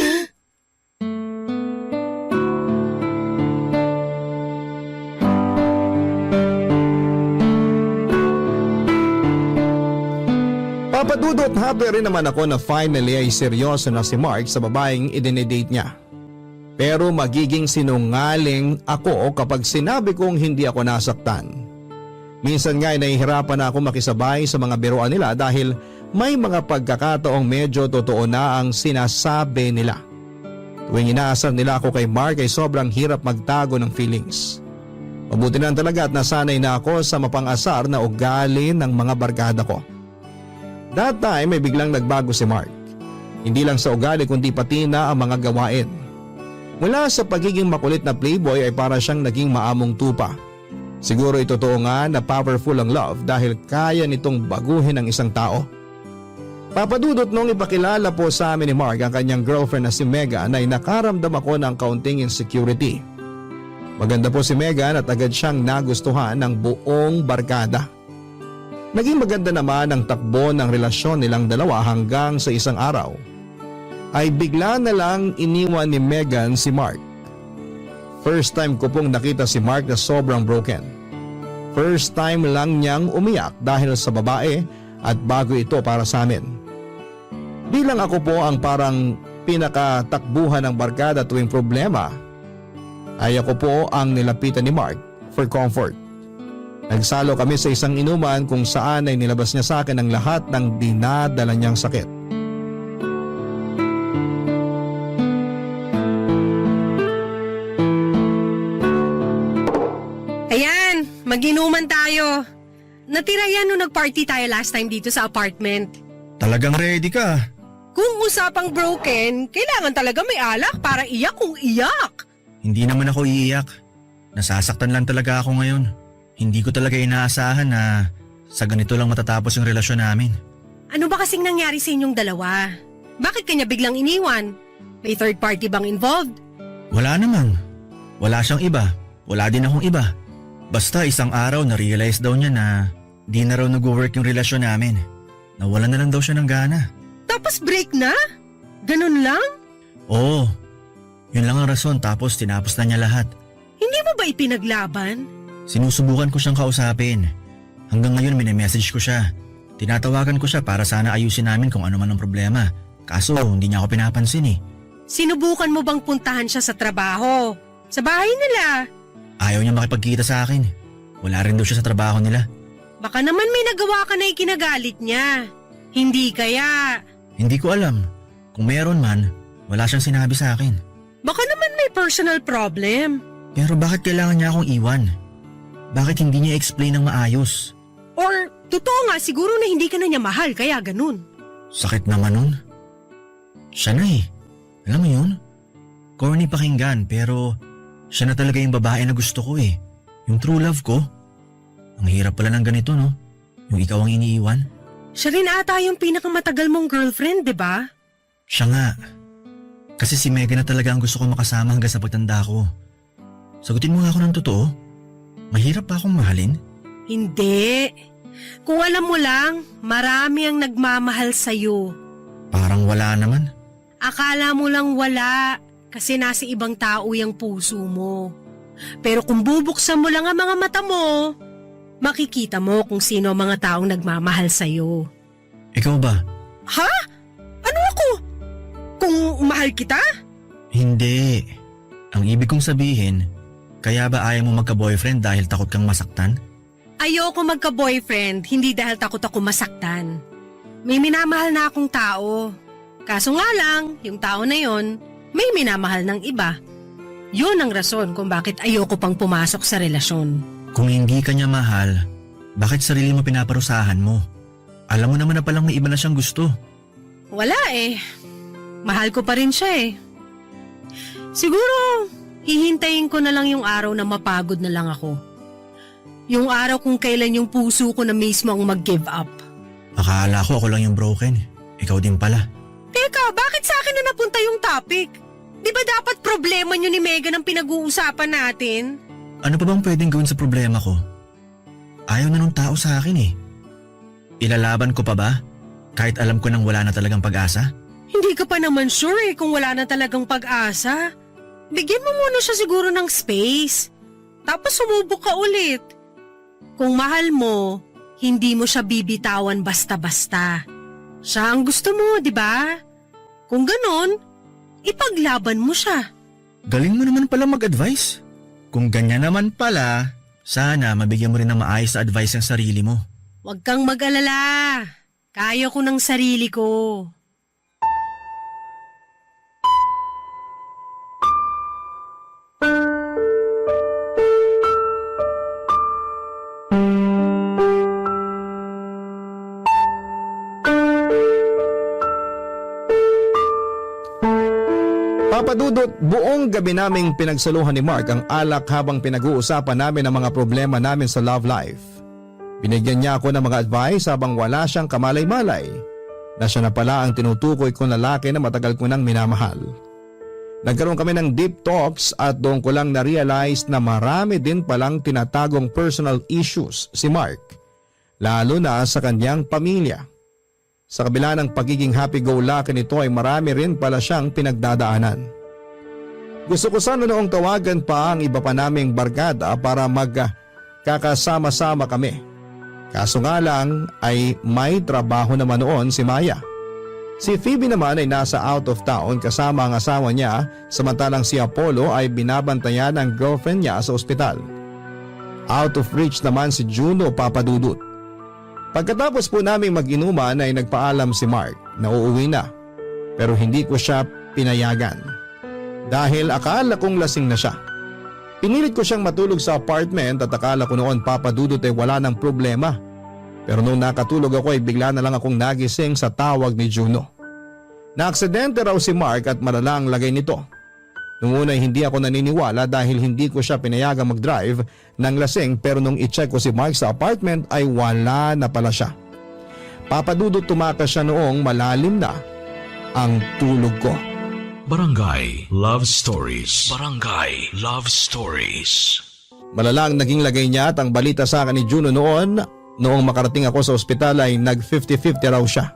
Papadudot happy rin naman ako na finally ay seryoso na si Mark sa babaeng idinedate niya. Pero magiging sinungaling ako kapag sinabi kong hindi ako nasaktan. Minsan nga ay nahihirapan na ako makisabay sa mga biruan nila dahil may mga pagkakataong medyo totoo na ang sinasabi nila. Tuwing inaasar nila ako kay Mark ay sobrang hirap magtago ng feelings. Mabuti na talaga at nasanay na ako sa mapang-asar na ugali ng mga barkada ko. That time ay biglang nagbago si Mark. Hindi lang sa ugali kundi pati na ang mga gawain. Mula sa pagiging makulit na playboy ay para siyang naging maamong tupa. Siguro ay totoo nga na powerful ang love dahil kaya nitong baguhin ang isang tao. Papadudot nung ipakilala po sa amin ni Mark ang kanyang girlfriend na si Megan ay nakaramdam ako ng kaunting insecurity. Maganda po si Megan at agad siyang nagustuhan ng buong barkada. Naging maganda naman ang takbo ng relasyon nilang dalawa hanggang sa isang araw ay bigla na lang iniwan ni Megan si Mark. First time ko pong nakita si Mark na sobrang broken. First time lang niyang umiyak dahil sa babae at bago ito para sa amin. Bilang ako po ang parang pinakatakbuhan ng barkada tuwing problema, ay ako po ang nilapitan ni Mark for comfort. Nagsalo kami sa isang inuman kung saan ay nilabas niya sa akin ang lahat ng dinadala niyang sakit. Ayan, mag-inuman tayo. Natira yan nung nag-party tayo last time dito sa apartment. Talagang ready ka. Kung usapang broken, kailangan talaga may alak para iyak kung iyak. Hindi naman ako iiyak. Nasasaktan lang talaga ako ngayon. Hindi ko talaga inaasahan na sa ganito lang matatapos yung relasyon namin. Ano ba kasing nangyari sa inyong dalawa? Bakit kanya biglang iniwan? May third party bang involved? Wala namang. Wala siyang iba. Wala din akong iba. Basta isang araw na-realize daw niya na di na raw nag-work yung relasyon namin. Nawalan na lang daw siya ng gana. Tapos break na? Ganun lang? Oo. Yun lang ang rason tapos tinapos na niya lahat. Hindi mo ba ipinaglaban? Sinusubukan ko siyang kausapin. Hanggang ngayon mini-message ko siya. Tinatawagan ko siya para sana ayusin namin kung ano man ang problema. Kaso hindi niya ako pinapansin eh. Sinubukan mo bang puntahan siya sa trabaho? Sa bahay nila? Ayaw niya makipagkita sa akin. Wala rin daw siya sa trabaho nila. Baka naman may nagawa ka na ikinagalit niya. Hindi kaya. Hindi ko alam. Kung meron man, wala siyang sinabi sa akin. Baka naman may personal problem. Pero bakit kailangan niya akong iwan? Bakit hindi niya explain ng maayos? Or totoo nga siguro na hindi ka na niya mahal kaya ganun. Sakit naman nun. Siya na eh. Alam mo yun? Corny pakinggan pero siya na talaga yung babae na gusto ko eh. Yung true love ko. Ang hirap pala ng ganito no? Yung ikaw ang iniiwan. Siya rin ata yung pinakamatagal mong girlfriend, di ba? Siya nga. Kasi si Megan na talaga ang gusto ko makasama hanggang sa pagtanda ko. Sagutin mo nga ako ng totoo. Mahirap ba akong mahalin? Hindi. Kung alam mo lang, marami ang nagmamahal sa'yo. Parang wala naman. Akala mo lang wala kasi nasa ibang tao yung puso mo. Pero kung bubuksan mo lang ang mga mata mo, makikita mo kung sino ang mga taong nagmamahal sa'yo. Ikaw ba? Ha? Ano ako? Kung mahal kita? Hindi. Ang ibig kong sabihin, kaya ba ayaw mo magka-boyfriend dahil takot kang masaktan? Ayoko magka-boyfriend, hindi dahil takot ako masaktan. May minamahal na akong tao. Kaso nga lang, yung tao na yon, may minamahal ng iba. Yun ang rason kung bakit ayoko pang pumasok sa relasyon. Kung hindi ka niya mahal, bakit sarili mo pinaparusahan mo? Alam mo naman na palang may iba na siyang gusto. Wala eh. Mahal ko pa rin siya eh. Siguro, hihintayin ko na lang yung araw na mapagod na lang ako. Yung araw kung kailan yung puso ko na mismo ang mag-give up. Akala ko ako lang yung broken. Ikaw din pala. Teka, bakit sa akin na napunta yung topic? Di ba dapat problema nyo ni Megan ang pinag-uusapan natin? Ano pa bang pwedeng gawin sa problema ko? Ayaw na nung tao sa akin eh. Ilalaban ko pa ba? Kahit alam ko nang wala na talagang pag-asa? Hindi ka pa naman sure eh kung wala na talagang pag-asa. Bigyan mo muna siya siguro ng space. Tapos sumubok ka ulit. Kung mahal mo, hindi mo siya bibitawan basta-basta. Siya ang gusto mo, di ba? Kung ganon, ipaglaban mo siya. Galing mo naman pala mag-advise. Kung ganyan naman pala, sana mabigyan mo rin ng maayos na advice ang sarili mo. Huwag kang mag-alala. Kaya ko ng sarili ko. Papadudot, buong gabi naming pinagsaluhan ni Mark ang alak habang pinag-uusapan namin ang mga problema namin sa love life. Binigyan niya ako ng mga advice habang wala siyang kamalay-malay na siya na pala ang tinutukoy kong lalaki na matagal ko nang minamahal. Nagkaroon kami ng deep talks at doon ko lang na-realize na marami din palang tinatagong personal issues si Mark, lalo na sa kanyang pamilya. Sa kabila ng pagiging happy-go-lucky nito ay marami rin pala siyang pinagdadaanan. Gusto ko sana noong tawagan pa ang iba pa naming barkada para magkakasama-sama kami. Kaso nga lang ay may trabaho naman noon si Maya. Si Phoebe naman ay nasa out of town kasama ang asawa niya, samantalang si Apollo ay binabantayan ng girlfriend niya sa ospital. Out of reach naman si Juno, Papadudut. Pagkatapos po naming mag-inuman ay nagpaalam si Mark na uuwi na, pero hindi ko siya pinayagan dahil akala kong lasing na siya. Pinilit ko siyang matulog sa apartment at akala ko noon, Papadudut, ay wala ng problema. Pero nung nakatulog ako ay bigla na lang akong nagising sa tawag ni Juno. Naaksidente raw si Mark at malala ang lagay nito. Noong una ay hindi ako naniniwala dahil hindi ko siya pinayagang mag-drive ng lasing, pero nung i-check ko si Mark sa apartment ay wala na pala siya. Papadudot, tumakas siya noong malalim na ang tulog ko. Barangay Love Stories. Barangay Love Stories. Malala ang naging lagay niya at ang balita sa akin ni Juno noong makarating ako sa ospital ay nag 50-50 raw siya.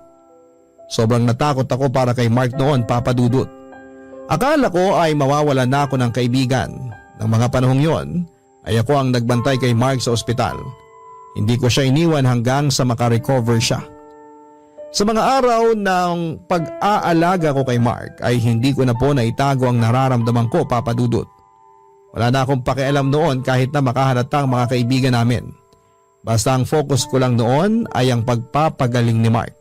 Sobrang natakot ako para kay Mark noon, Papadudut. Akala ko ay mawawalan na ako ng kaibigan. Nang mga panahong yon ay ako ang nagbantay kay Mark sa ospital. Hindi ko siya iniwan hanggang sa makarecover siya. Sa mga araw ng pag-aalaga ko kay Mark ay hindi ko na po naitago ang nararamdaman ko, Papadudut. Wala na akong pakialam noon kahit na makahalata ang mga kaibigan namin. Basta ang focus ko lang noon ay ang pagpapagaling ni Mark.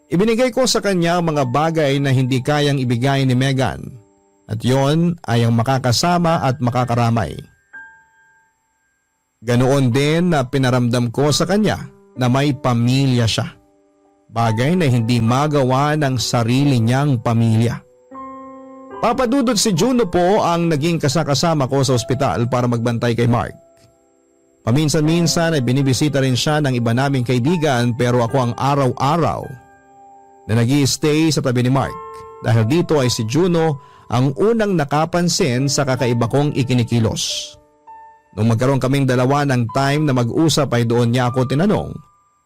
Ibinigay ko sa kanya ang mga bagay na hindi kayang ibigay ni Megan, at yon ay ang makakasama at makakaramay. Ganoon din na pinaramdam ko sa kanya na may pamilya siya, bagay na hindi magawa ng sarili niyang pamilya. Papadudot, si Juno po ang naging kasakasama ko sa ospital para magbantay kay Mark. Paminsan-minsan ay binibisita rin siya ng iba naming kaibigan, pero ako ang araw-araw na nag-i-stay sa tabi ni Mark dahil dito ay si Juno ang unang nakapansin sa kakaiba kong ikinikilos. Nung magkaroon kaming dalawa ng time na mag-usap ay doon niya ako tinanong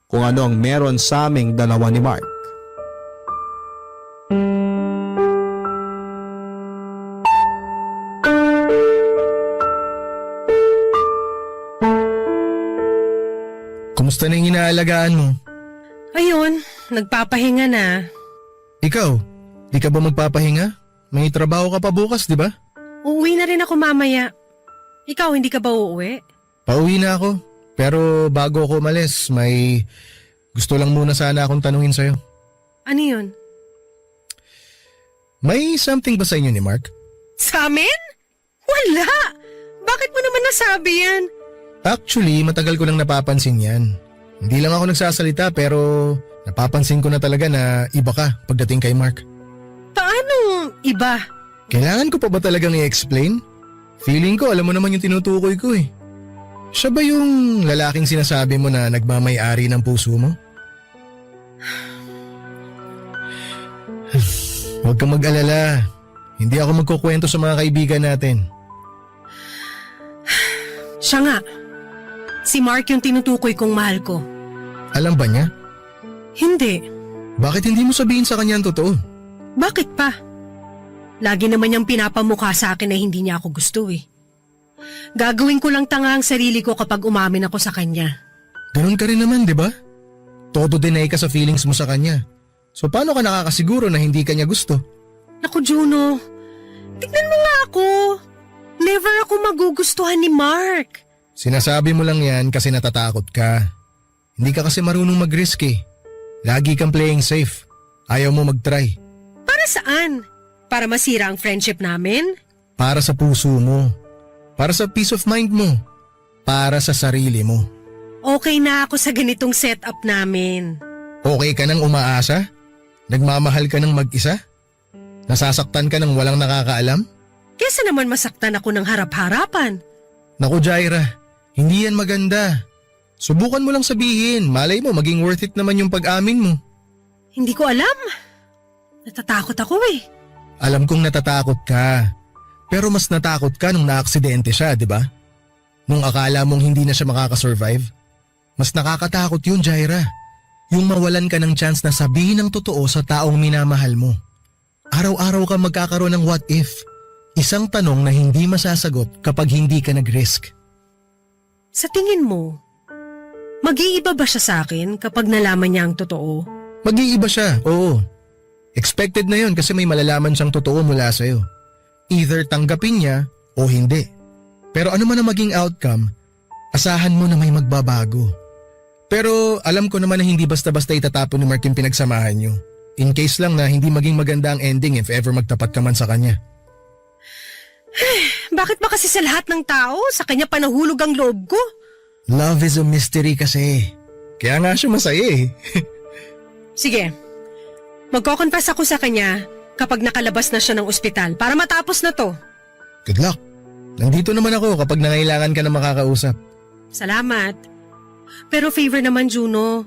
kung ano ang meron sa aming dalawa ni Mark. Kumusta na yung inaalagaan mo? Ayun, nagpapahinga na. Ikaw, di ka ba magpapahinga? May trabaho ka pa bukas, di ba? Uuwi na rin ako mamaya. Ikaw, hindi ka ba uuwi? Pauwi na ako. Pero bago ako umalis, may gusto lang muna sana akong tanungin sa'yo. Ano yun? May something ba sa inyo ni Mark? Sa amin? Wala! Bakit mo naman nasabi yan? Actually, matagal ko nang napapansin yan. Hindi lang ako nagsasalita pero napapansin ko na talaga na iba ka pagdating kay Mark. Paano iba? Kailangan ko pa ba talagang i-explain? Feeling ko alam mo naman yung tinutukoy ko eh. Siya ba yung lalaking sinasabi mo na nagmamay-ari ng puso mo? Huwag kang mag-alala. Hindi ako magkukwento sa mga kaibigan natin. Siya nga. Si Mark yung tinutukoy kong mahal ko. Alam ba niya? Hindi. Bakit hindi mo sabihin sa kanya ang totoo? Bakit pa? Lagi naman niyang pinapamukha sa akin na hindi niya ako gusto eh. Gagawin ko lang tanga ang sarili ko kapag umamin ako sa kanya. Ganun ka rin naman, di ba? Todo deny ka sa feelings mo sa kanya. So paano ka nakakasiguro na hindi ka niya gusto? Naku Juno, tignan mo nga ako. Never ako magugustuhan ni Mark. Sinasabi mo lang yan kasi natatakot ka. Hindi ka kasi marunong mag-risk eh. Lagi kang playing safe. Ayaw mo mag-try. Para saan? Para masira ang friendship namin? Para sa puso mo. Para sa peace of mind mo. Para sa sarili mo. Okay na ako sa ganitong setup namin. Okay ka nang umaasa? Nagmamahal ka ng mag-isa? Nasasaktan ka ng walang nakakaalam? Kesa naman masaktan ako ng harap-harapan. Naku Jaira, hindi yan maganda. Subukan mo lang sabihin, malay mo maging worth it naman yung pag-amin mo. Hindi ko alam. Natatakot ako eh. Alam kong natatakot ka. Pero mas natakot ka nung naaksidente siya, di ba? Nung akala mong hindi na siya makakasurvive. Mas nakakatakot yun, Jaira. Yung mawalan ka ng chance na sabihin ang totoo sa taong minamahal mo. Araw-araw ka magkakaroon ng what if. Isang tanong na hindi masasagot kapag hindi ka nag-risk. Sa tingin mo, mag-iiba ba siya sa akin kapag nalaman niya ang totoo? Mag-iiba siya, oo. Expected na yun kasi may malalaman siyang totoo mula sa'yo. Either tanggapin niya o hindi. Pero ano man ang maging outcome, asahan mo na may magbabago. Pero alam ko naman na hindi basta-basta itatapon ni Mark yung pinagsamahan niyo. In case lang na hindi maging maganda ang ending if ever magtapat ka man sa kanya. Bakit ba kasi sa lahat ng tao, sa kanya pa nahulog ang loob ko? Love is a mystery kasi. Kaya nga siya masaya eh. Sige, magko-confess ako sa kanya kapag nakalabas na siya ng ospital para matapos na to. Good luck. Nandito naman ako kapag nangailangan ka na makakausap. Salamat. Pero favor naman Juno,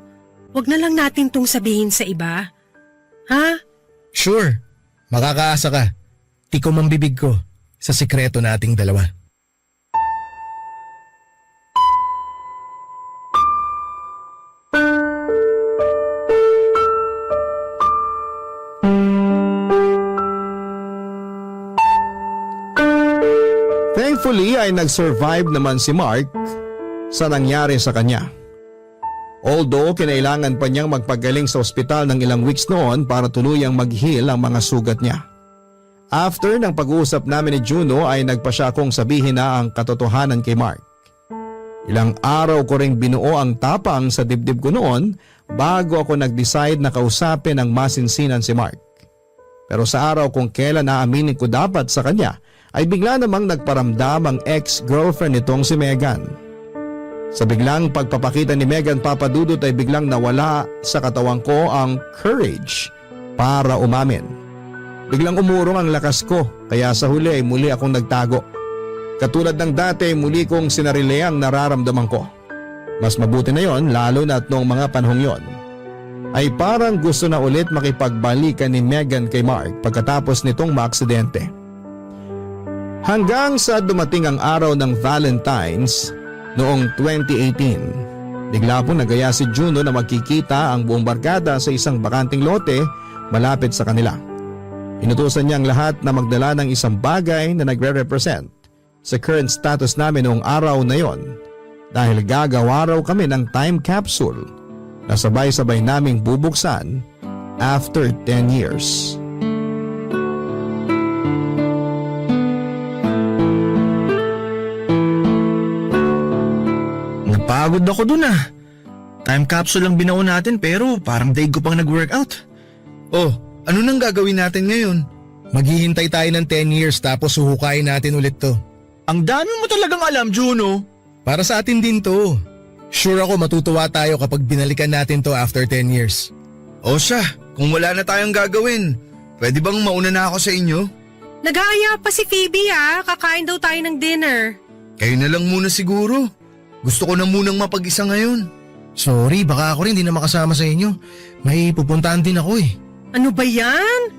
wag na lang natin tong sabihin sa iba. Ha? Sure, makakaasa ka. Tikom ang bibig ko sa sikreto nating dalawa. Thankfully ay nag-survive naman si Mark sa nangyari sa kanya. Although kinailangan pa niyang magpagaling sa ospital ng ilang weeks noon para tuluyang mag-heal ang mga sugat niya. After ng pag-uusap namin ni Juno ay nagpa siya akong sabihin na ang katotohanan kay Mark. Ilang araw ko ring binuo ang tapang sa dibdib ko noon bago ako nag-decide na kausapin ang masinsinan si Mark. Pero sa araw kung kailan naaminin ko dapat sa kanya ay bigla namang nagparamdam ang ex-girlfriend nitong si Megan. Sa biglang pagpapakita ni Megan Papadudot ay biglang nawala sa katawan ko ang courage para umamin. Biglang umurong ang lakas ko kaya sa huli ay muli akong nagtago. Katulad ng dati ay muli kong sinarili ang nararamdaman ko. Mas mabuti na yon lalo na at noong mga panahong yon. Ay parang gusto na ulit makipagbalikan ni Megan kay Mark pagkatapos nitong maaksidente. Hanggang sa dumating ang araw ng Valentine's noong 2018. Bigla po nagaya si Juno na magkikita ang buong barkada sa isang bakanting lote malapit sa kanila. Inutusan niya ang lahat na magdala ng isang bagay na nagre-represent sa current status namin noong araw na yon dahil gagawa raw kami ng time capsule na sabay-sabay naming bubuksan after 10 years. Napagod ako dun ah. Time capsule lang binuo natin pero parang daig ko pang nag-workout. Oh, ano nang gagawin natin ngayon? Maghihintay tayo ng 10 years tapos suhukayin natin ulit to. Ang dami mo talagang alam, Juno. Para sa atin din to. Sure ako matutuwa tayo kapag binalikan natin to after 10 years. O siya, kung wala na tayong gagawin, pwede bang mauna na ako sa inyo? Nag-aaya pa si Phoebe kakain daw tayo ng dinner. Kayo na lang muna siguro. Gusto ko na munang mapag-isa ngayon. Sorry, baka ako rin di na makasama sa inyo. May pupuntahan din ako eh. Ano ba yan?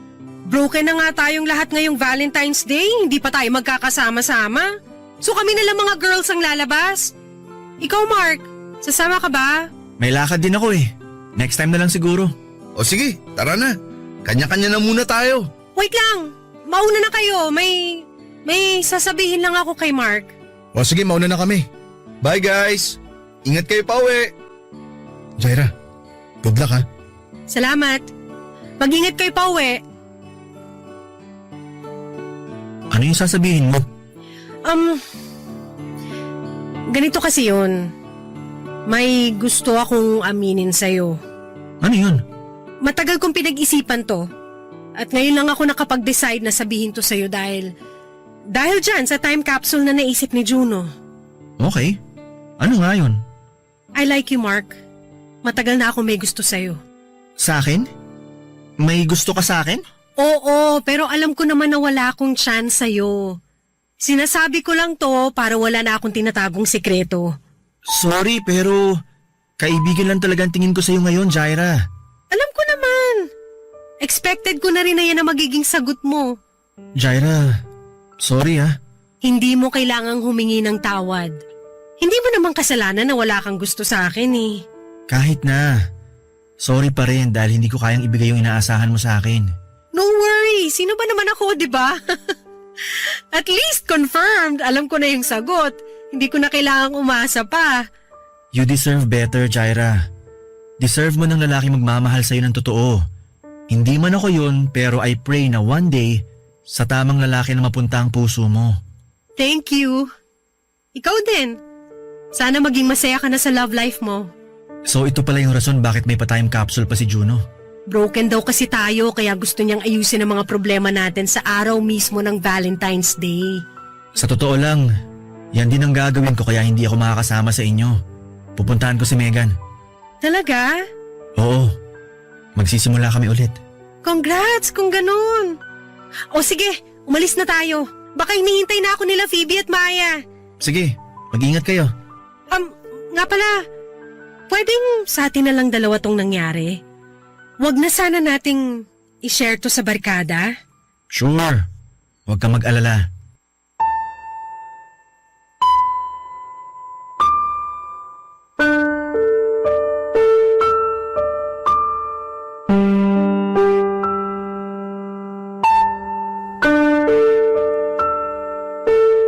Broken na nga tayong lahat ngayong Valentine's Day, hindi pa tayo magkakasama-sama. So kami na lang mga girls ang lalabas. Ikaw Mark, sasama ka ba? May lakad din ako eh. Next time na lang siguro. O sige, tara na. Kanya-kanya na muna tayo. Wait lang, mauna na kayo. May sasabihin lang ako kay Mark. O sige, mauna na kami. Bye guys. Ingat kayo pa uwi. Jaira, good luck ha. Salamat. Mag-ingat kayo pa uwi. Ano yung sasabihin mo? Ganito kasi yun. May gusto akong aminin sa'yo. Ano yun? Matagal kong pinag-isipan to. At ngayon lang ako nakapag-decide na sabihin to sa'yo dahil dyan sa time capsule na naisip ni Juno. Okay. Ano nga yun? I like you, Mark. Matagal na ako may gusto sa'yo. Sa akin? May gusto ka sa akin? Oo, pero alam ko naman na wala akong chance sa'yo. Sinasabi ko lang to para wala na akong tinatagong sikreto. Sorry, pero kaibigan lang talaga ang tingin ko sa'yo ngayon, Jaira. Alam ko naman. Expected ko na rin na yan ang magiging sagot mo. Jaira, sorry ah. Hindi mo kailangang humingi ng tawad. Hindi mo naman kasalanan na wala kang gusto sa akin eh. Kahit na. Sorry pa rin dahil hindi ko kayang ibigay yung inaasahan mo sa akin. No worry, sino ba naman ako, di ba? At least confirmed, alam ko na yung sagot. Hindi ko na kailangang umasa pa. You deserve better, Jaira. Deserve mo ng lalaki magmamahal sa'yo ng totoo. Hindi man ako yun, pero I pray na one day, sa tamang lalaki na mapunta ang puso mo. Thank you. Ikaw din. Sana maging masaya ka na sa love life mo. So ito pala yung rason bakit may pa-time capsule pa si Juno. Broken daw kasi tayo kaya gusto niyang ayusin ang mga problema natin sa araw mismo ng Valentine's Day. Sa totoo lang, yan din ang gagawin ko kaya hindi ako makakasama sa inyo. Pupuntahan ko si Megan. Talaga? Oo. Magsisimula kami ulit. Congrats kung ganun. O sige, umalis na tayo. Baka hinihintay na ako nila Phoebe at Maya. Sige, mag-ingat kayo. Nga pala, pwedeng sa atin na lang dalawa tong nangyari? Wag na sana nating i-share to sa barkada? Sure. Huwag kang mag-alala.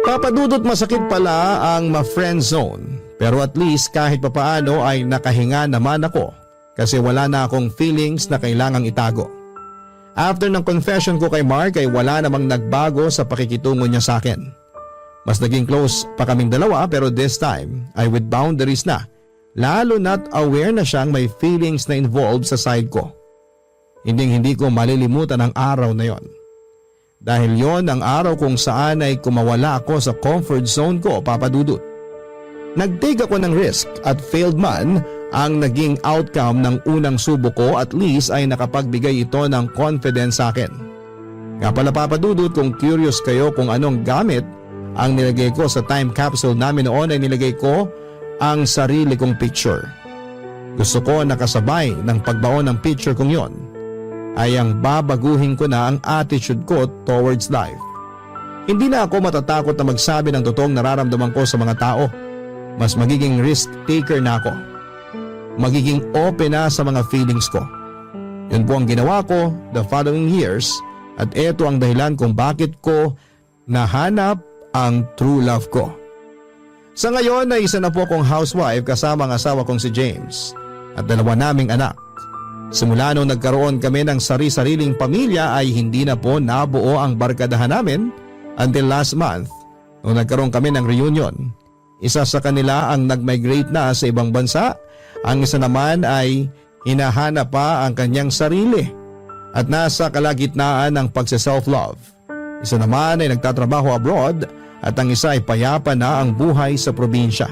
Papadudot masakit pala ang ma-friend zone. Pero at least kahit papaano ay nakahinga naman ako kasi wala na akong feelings na kailangang itago. After ng confession ko kay Mark ay wala namang nagbago sa pakikitungo niya sa akin. Mas naging close pa kaming dalawa pero this time ay with boundaries na. Lalo na't aware na siyang may feelings na involved sa side ko. Hindi ko malilimutan ang araw na yon. Dahil yon ang araw kung saan ay kumawala ako sa comfort zone ko, papadudot. Nag-take ako ng risk at failed man ang naging outcome ng unang subo ko, at least ay nakapagbigay ito ng confidence sa akin. Nga pala papadudot, kung curious kayo kung anong gamit ang nilagay ko sa time capsule namin noon ay nilagay ko ang sarili kong picture. Gusto ko nakasabay ng pagbaon ng picture kong yon ay ang babaguhin ko na ang attitude ko towards life. Hindi na ako matatakot na magsabi ng totoong nararamdaman ko sa mga tao. Mas magiging risk taker na ako. Magiging open na sa mga feelings ko. Yun po ang ginawa ko the following years at ito ang dahilan kung bakit ko nahanap ang true love ko. Sa ngayon ay isa na po akong housewife kasama ang asawa kong si James at dalawa naming anak. Simula nung nagkaroon kami ng sari-sariling pamilya ay hindi na po nabuo ang barkadahan namin until last month nung nagkaroon kami ng reunion. Isa sa kanila ang nag-migrate na sa ibang bansa. Ang isa naman ay hinahanap pa ang kanyang sarili at nasa kalagitnaan ng pagse-self-love. Isa naman ay nagtatrabaho abroad at ang isa ay payapa na ang buhay sa probinsya.